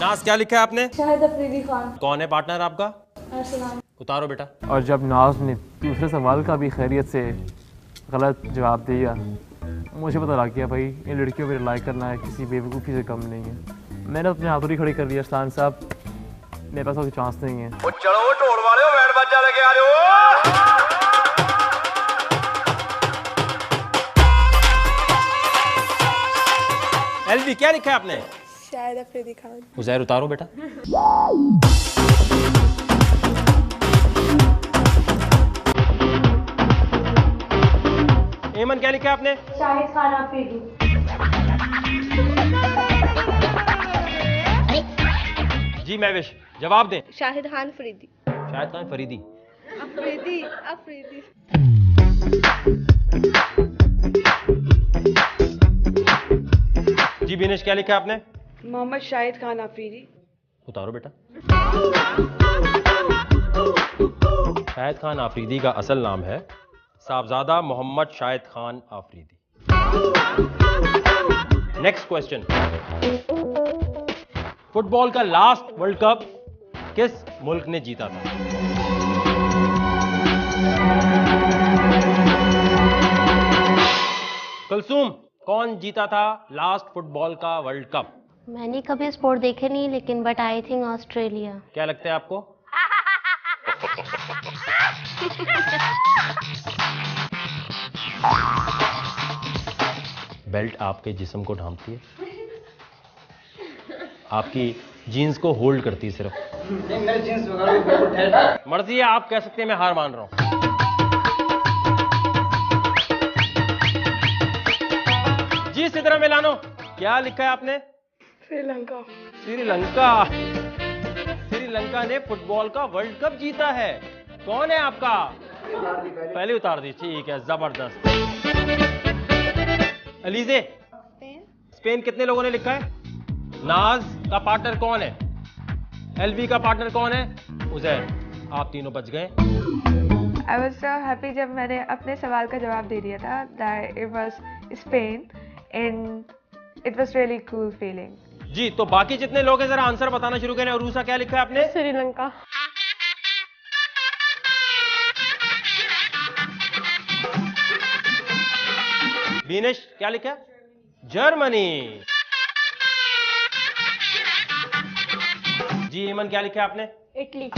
नाज क्या लिखा है आपने? शाहिद अफरीदी खान। कौन है पार्टनर आपका? अरसलान। उतारो बेटा। और जब नाज ने दूसरे सवाल का भी खैरियत से गलत जवाब दिया, मुझे पता लग गया भाई इन लड़कियों पर रिलाई करना है किसी बेवकूफ़ी से कम नहीं है। मैंने अपने हाथों खड़ी कर लिया अरसलान साहब, मेरे पास कोई चांस नहीं है। चलो ढोल वाले हो, बैंड बाजा लेके आ रहे हो। एलवी क्या लिखा है आपने? शाहिद अफरीदी खान। उजैर उतारो बेटा। एमन क्या लिखा है आपने? शाहिद खान अफरीदी। जी महविश जवाब दें। शाहिद खान फरीदी। शाहिद खान फरीदी। अफरीदी अफरीदी। जी बिनेश क्या लिखा है आपने? मोहम्मद शाहिद खान अफरीदी। उतारो बेटा। शाहिद खान आफरीदी का असल नाम है Sahibzada Mohammad Shahid Khan Afridi. Next question, football का लास्ट वर्ल्ड कप किस मुल्क ने जीता था? कुलसूम, कौन जीता था लास्ट फुटबॉल का वर्ल्ड कप? मैंने कभी स्पोर्ट देखे नहीं, लेकिन बट आई थिंक ऑस्ट्रेलिया। क्या लगता है आपको? बेल्ट आपके जिस्म को ढांपती है, आपकी जीन्स को होल्ड करती है सिर्फ। मेरे जीन्स वगैरह मर्जी है, आप कह सकते हैं मैं हार मान रहा हूं। जी सिद्रा मिलानो क्या लिखा है आपने? श्रीलंका। श्रीलंका। श्रीलंका ने फुटबॉल का वर्ल्ड कप जीता है। कौन है आपका? पहले उतार दी, ठीक है, जबरदस्त। अलीजे, स्पेन कितने लोगों ने लिखा है? नाज का पार्टनर कौन है? एलवी का पार्टनर कौन है? उजैर। आप तीनों बच गए। I was so happy जब मैंने अपने सवाल का जवाब दे दिया था, that it was Spain and it was really cool feeling. जी, तो बाकी जितने लोग हैं जरा आंसर बताना शुरू करें। अरूसा क्या लिखा है आपने? श्रीलंका। बीनेश क्या लिखा है? जर्मनी। जी हेमन क्या लिखा है आपने? इटली।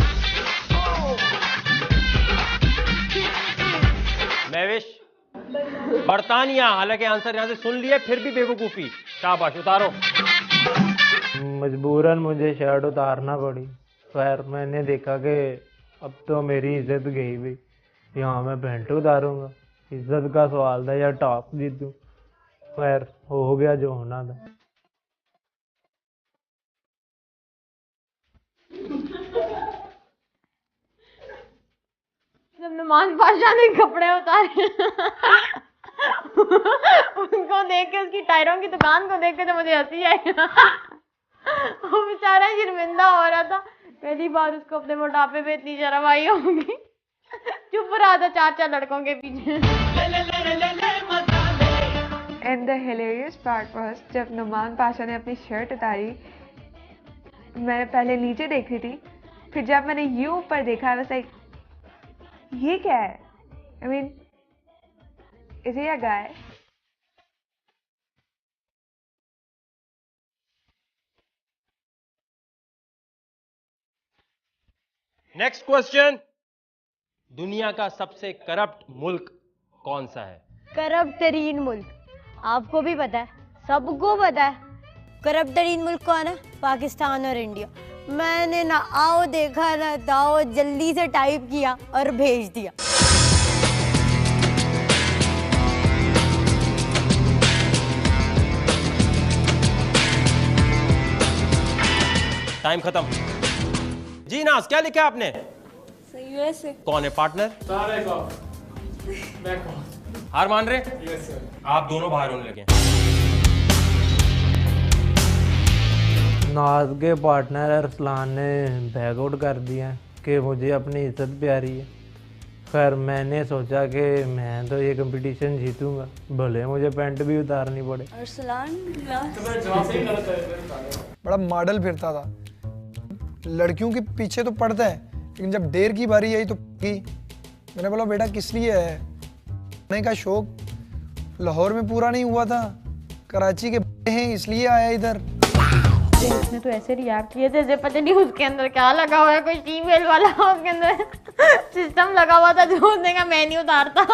महविश बर्तानिया। हालांकि आंसर यहां से सुन लिया, फिर भी बेवकूफी। शाबाश, उतारो। मजबूरन मुझे शर्ट उतारना पड़ी। खैर मैंने देखा कि अब तो मेरी इज्जत गई भी, यहाँ मैं पैंट उतारूंगा। इज्जत का सवाल था या टॉप जीतूं। खैर हो गया जो होना था। जब नुमान पाशा ने कपड़े उतारे उनको देख के, उसकी टायरों की दुकान को देख के तो मुझे हंसी आई। वो बेचारा शर्मिंदा हो रहा था। पहली बार उसको अपने मोटापे पे इतनी शर्म आई होगी। चुप रहा था चार चार लड़कों के पीछे। And the hilarious part was जब नुमान पाशा ने अपनी शर्ट उतारी, मैं पहले नीचे देख रही थी, फिर जब मैंने यूं ऊपर देखा, I was like, ये क्या है? I mean, is he a guy? Next question, दुनिया का सबसे करप्ट मुल्क कौन सा है? करप्ट तरीन मुल्क आपको भी पता है, सबको पता है। करप्ट तरीन मुल्क कौन है? पाकिस्तान और इंडिया। मैंने ना आओ देखा ना दाओ, जल्दी से टाइप किया और भेज दिया। टाइम खत्म। जी नाज क्या लिखा है आपने? यूएसए। कौन है पार्टनर? हार मान रहे? Yes sir. आप दोनों बाहर होने लगे। नाज के पार्टनर अरसलान ने बैक आउट कर दिया कि मुझे अपनी इज्जत प्यारी है। खैर मैंने सोचा कि मैं तो ये कंपटीशन जीतूंगा, भले मुझे पैंट भी उतारनी पड़े। अरसलान बड़ा मॉडल फिरता था, लड़कियों के पीछे तो पड़ता है, लेकिन जब डेर की बारी आई तो की। मैंने बोला बेटा किस लिए है? पढ़ने का शौक लाहौर में पूरा नहीं हुआ था, कराची के हैं इसलिए आया इधर। उसने तो ऐसे रिएक्ट किए जैसे पता नहीं उसके अंदर क्या लगा हुआ है, कोई फीमेल वाला उसके अंदर सिस्टम लगा हुआ था जो उसने कहा मैं नहीं उतारता,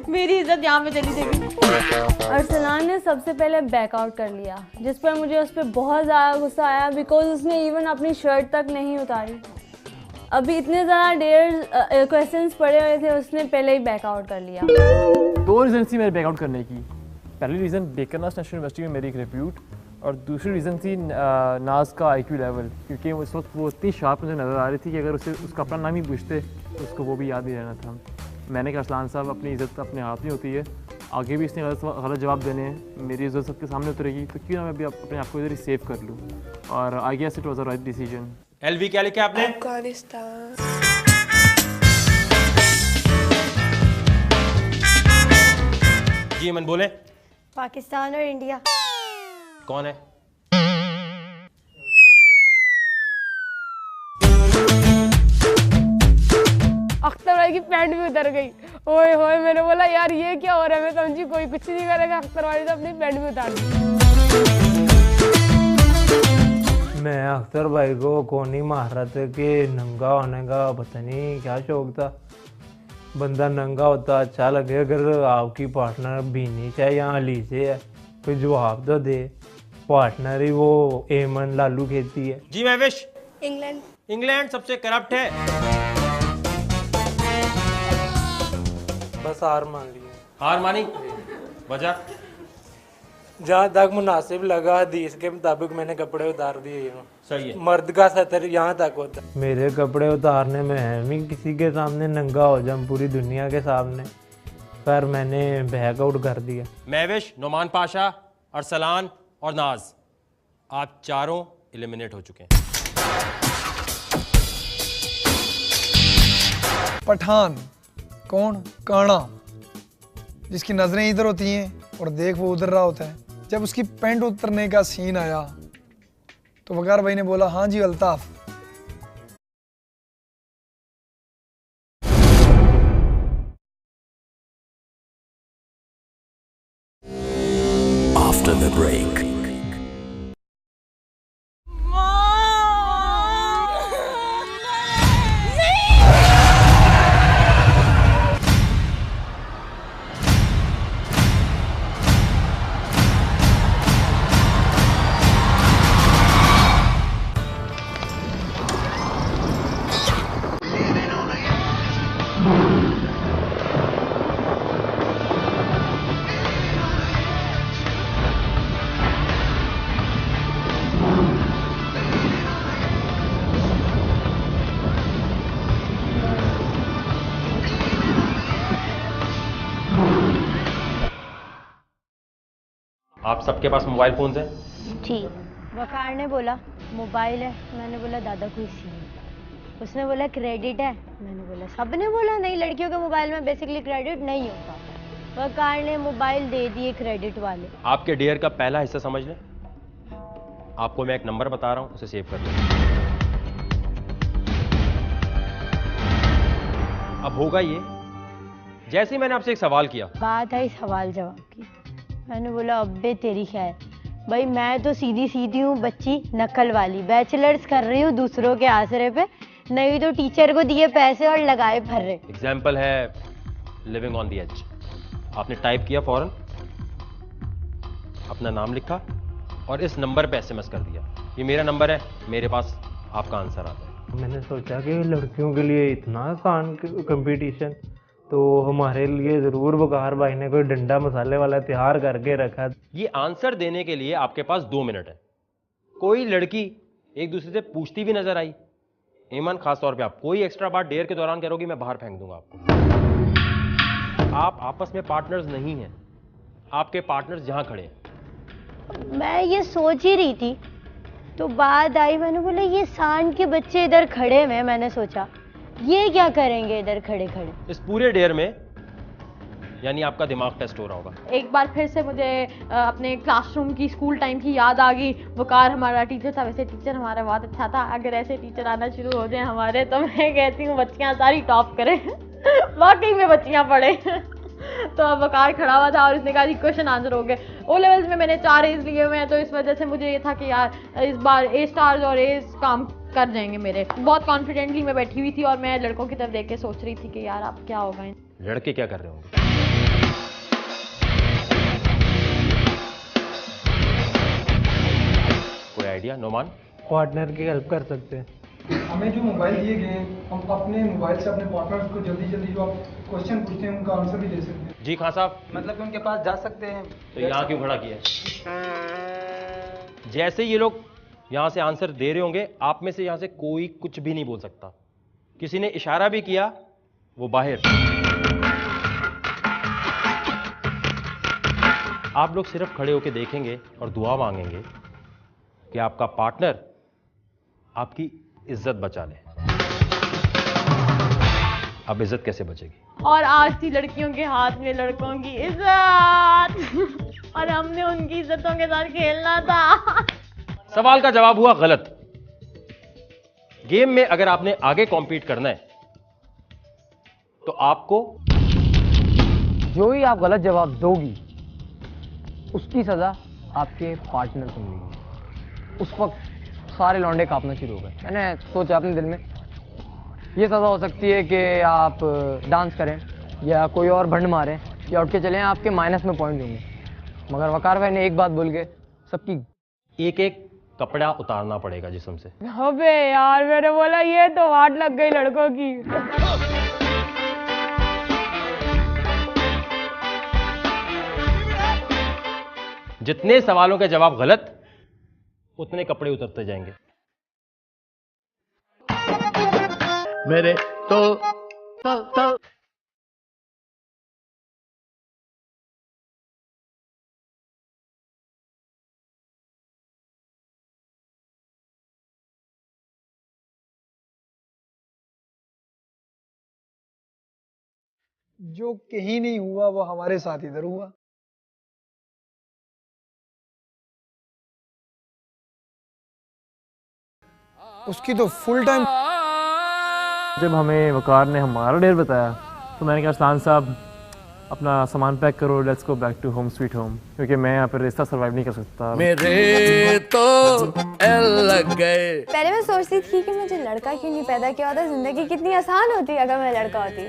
मेरी इज्जत यहाँ पे चली जाएगी। अरसलान ने सबसे पहले बैकआउट कर लिया, जिस पर मुझे उस पर बहुत ज़्यादा गुस्सा आया बिकॉज उसने इवन अपनी शर्ट तक नहीं उतारी। अभी इतने ज़्यादा क्वेश्चंस पड़े हुए थे, उसने पहले ही बैकआउट कर लिया। 2 रीज़न थी मेरे बैकआउट करने की। पहली रीज़न बेकरनास नेशनल यूनिवर्सिटी में मेरी एक रिप्यूट, और दूसरी रीज़न थी नाज का IQ लेवल, क्योंकि उस वक्त वो इतनी शार्प मुझे नज़र आ रही थी कि अगर उसे उसका अपना नाम ही पूछते तो उसको वो भी याद नहीं रहना था। मैंने कहा अरसलान साहब अपनी इज़्ज़त अपने हाथ में होती है, आगे भी इसने गलत जवाब देने हैं, मेरी इज़्ज़त सबके सामने उतरेगी तो क्यों ना मैं भी अपने आप को इधर ही सेव कर लूँ, और I guess it was a right decision. LV क्या लिखा आपने? अफगानिस्तान। जी मन बोले। पाकिस्तान और इंडिया। कौन है? अख्तर भाई की पैंट भी उतर गई। ओए होए, मैंने बोला यार ये क्या हो रहा है, मैं समझी कोई कुछ नहीं करेगा, अख्तर भाई ने अपनी पैंट भी उतार दी। मैं अख्तर भाई को कौन ही मार रहा था कि नंगा होने का पता नहीं क्या शौक था। बंदा नंगा होता अच्छा लगे, अगर आपकी पार्टनर बीनी चाहे या अलीसे है कोई जवाब तो दे। पार्टनर ही वो एमन लालू खेती है। जी महविश। इंग्लैंड। इंग्लैंड सबसे करप्ट है। बस हार मान ली। हार मानी? वजह? जहाँ तक मुनासिब लगा हदीस के मुताबिक मैंने कपड़े उतार दिए। सही है। मर्द का सतर यहाँ तक होता है। मेरे कपड़े उतारने में है मैं किसी के सामने नंगा हो जाऊं पूरी दुनिया के सामने, पर मैंने बैक आउट कर दिया। महविश, नोमान पाशा, अरसलान और नाज, आप चारों एलिमिनेट हो चुके हैं। पठान कौन? काना, जिसकी नजरें इधर होती हैं और देख वो उधर रहा होता है। जब उसकी पैंट उतरने का सीन आया तो वकार भाई ने बोला हाँ जी अल्ताफ। After the break. आप सबके पास मोबाइल फोन्स हैं? जी। वकार ने बोला मोबाइल है, मैंने बोला दादा कोई सीन नहीं। उसने बोला क्रेडिट है, मैंने बोला सबने बोला नहीं, लड़कियों के मोबाइल में बेसिकली क्रेडिट नहीं होता। वकार ने मोबाइल दे दिए क्रेडिट वाले। आपके डेयर का पहला हिस्सा समझ लें। आपको मैं एक नंबर बता रहा हूं, उसे सेव कर लें। अब होगा ये, जैसे ही मैंने आपसे एक सवाल किया, बात आई सवाल जवाब की, मैंने बोला अब्बे तेरी खैर भाई, मैं तो सीधी सीधी हूँ बच्ची नकल वाली, बैचलर्स कर रही हूँ दूसरों के आसरे पे, नहीं तो टीचर को दिए पैसे और लगाए फर्रे। एग्जाम्पल है लिविंग ऑन द एज। आपने टाइप किया फौरन, अपना नाम लिखा और इस नंबर पे SMS कर दिया, ये मेरा नंबर है, मेरे पास आपका आंसर आता है। मैंने सोचा कि लड़कियों के लिए इतना आसान कंपटीशन, तो हमारे लिए ज़रूर वकार भाई ने कोई डंडा मसाले वाला तैयार करके रखा। ये आंसर देने के लिए आपके पास 2 मिनट है। कोई लड़की एक दूसरे से पूछती भी नजर आई, ईमान खास तौर पे आप कोई एक्स्ट्रा बात डेयर के दौरान करोगी, मैं बाहर फेंक दूंगा आपको। आप आपस में पार्टनर्स नहीं हैं, आपके पार्टनर्स जहां खड़े हैं। मैं ये सोच ही रही थी तो बात आई, मैंने बोला ये सांड के बच्चे इधर खड़े हैं, मैंने सोचा ये क्या करेंगे इधर खड़े खड़े। इस पूरे डेयर में यानी आपका दिमाग टेस्ट हो रहा होगा। एक बार फिर से मुझे अपने क्लासरूम की स्कूल टाइम की याद आ गई। वकार हमारा टीचर था, वैसे टीचर हमारा बहुत अच्छा था। अगर ऐसे टीचर आना शुरू हो जाए हमारे, तो मैं कहती हूँ बच्चियाँ सारी टॉप करें। वाकई में बच्चियाँ पढ़े। तो अब वकार खड़ा हुआ था और उसने कहा जी क्वेश्चन आंसर हो गए। ओ लेवल्स में मैंने 4 A's लिए हुए हैं, तो इस वजह से मुझे ये था कि यार इस बार A स्टार्स और A's काम कर जाएंगे मेरे। बहुत कॉन्फिडेंटली मैं बैठी हुई थी और मैं लड़कों की तरफ देख के सोच रही थी कि यार अब क्या होगा। लड़के क्या कर रहे होंगे? कोई आइडिया? नोमान? पार्टनर की हेल्प कर सकते हैं। हमें जो मोबाइल दिए गए, हम अपने मोबाइल से अपने पार्टनर्स को जल्दी जल्दी जो आप क्वेश्चन पूछते हैं उनका आंसर भी दे सकते हैं। जी खान साहब, मतलब कि उनके पास जा सकते हैं। तो यहाँ क्यों खड़ा किया? जैसे ये लोग यहाँ से आंसर दे रहे होंगे, आप में से यहाँ से कोई कुछ भी नहीं बोल सकता। किसी ने इशारा भी किया, वो बाहर। आप लोग सिर्फ खड़े होकर देखेंगे और दुआ मांगेंगे कि आपका पार्टनर आपकी इज्जत बचा ले। अब इज्जत कैसे बचेगी? और आज थी लड़कियों के हाथ में लड़कों की इज्जत, और हमने उनकी इज्जतों के साथ खेलना था। सवाल का जवाब हुआ गलत। गेम में अगर आपने आगे कॉम्पीट करना है तो आपको जो ही आप गलत जवाब दोगी उसकी सजा आपके पार्टनर को मिलेगी। उस वक्त सारे लौंडे कांपना शुरू हो गए। मैंने सोचा अपने दिल में ये सजा हो सकती है कि आप डांस करें या कोई और भंड मारें या उठ के चलें, आपके माइनस में पॉइंट दूंगे। मगर वकार भाई ने एक बात बोल के सबकी एक एक कपड़ा उतारना पड़ेगा जिस्म से। अबे यार, मैंने बोला ये तो वाट लग गई लड़कों की। जितने सवालों के जवाब गलत, उतने कपड़े उतरते जाएंगे। मेरे तो जो कहीं नहीं हुआ वो हमारे साथ इधर हुआ। उसकी तो फुल टाइम। जब हमें वकार ने हमारा डेर बताया तो मैंने कहा अरसलान साहब अपना सामान पैक करो, let's go back to home sweet home, क्योंकि मैं यहाँ पर रिश्ता सर्वाइव नहीं कर सकता। मेरे तो एल लग गए। पहले मैं सोचती थी कि मुझे लड़का क्यों नहीं पैदा किया होता, जिंदगी कितनी आसान होती अगर मैं लड़का होती।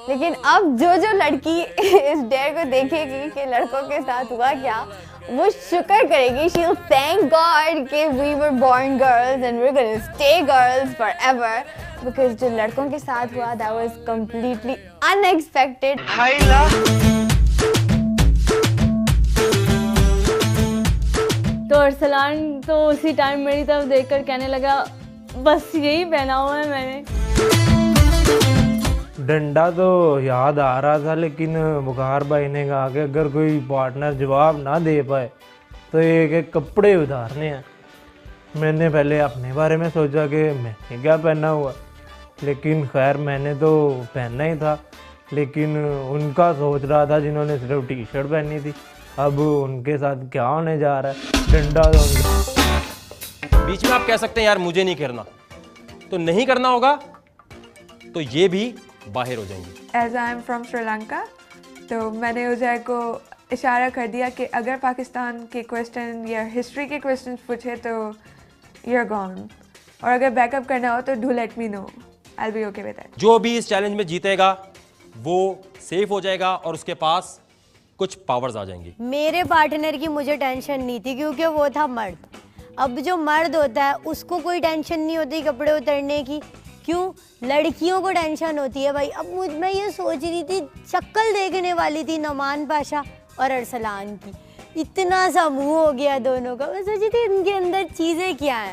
लेकिन अब जो लड़की इस डेयर को देखेगी कि लड़कों के साथ हुआ क्या, वो शुक्र करेगी, she will thank God कि we were born girls and we're gonna stay girls forever, because जो लड़कों के साथ हुआ that was completely unexpected. तो अरसलान तो उसी टाइम मेरी तरफ देखकर कहने लगा बस यही पहना हुआ है मैंने। डंडा तो याद आ रहा था, लेकिन बुखार भाई ने कहा कि अगर कोई पार्टनर जवाब ना दे पाए तो एक एक कपड़े उतारने हैं। मैंने पहले अपने बारे में सोचा कि मैंने क्या पहना हुआ, लेकिन खैर मैंने तो पहनना ही था। लेकिन उनका सोच रहा था जिन्होंने सिर्फ टी शर्ट पहनी थी, अब उनके साथ क्या होने जा रहा है। डंडा तो बीच में आप कह सकते हैं यार मुझे नहीं करना, तो नहीं करना होगा तो ये भी बाहर हो जाएंगे। As I am from Sri Lanka, तो मैंने उजय को इशारा कर दिया कि अगर पाकिस्तान के क्वेश्चन या हिस्ट्री के क्वेश्चन पूछे तो you're gone, और अगर बैकअप करना हो तो do let me know, I'll be okay with it. जो भी इस चैलेंज में जीतेगा वो सेफ हो जाएगा और उसके पास कुछ पावर्स आ जाएंगी। मेरे पार्टनर की मुझे टेंशन नहीं थी क्योंकि वो था मर्द। अब जो मर्द होता है उसको कोई टेंशन नहीं होती कपड़े उतरने की, क्यों? लड़कियों को टेंशन होती है भाई। अब मैं ये सोच रही थी, शक्ल देखने वाली थी नोमान पाशा और अरसलान की, इतना सा मुंह हो गया दोनों का। मैं सोची थी इनके अंदर चीज़ें क्या हैं।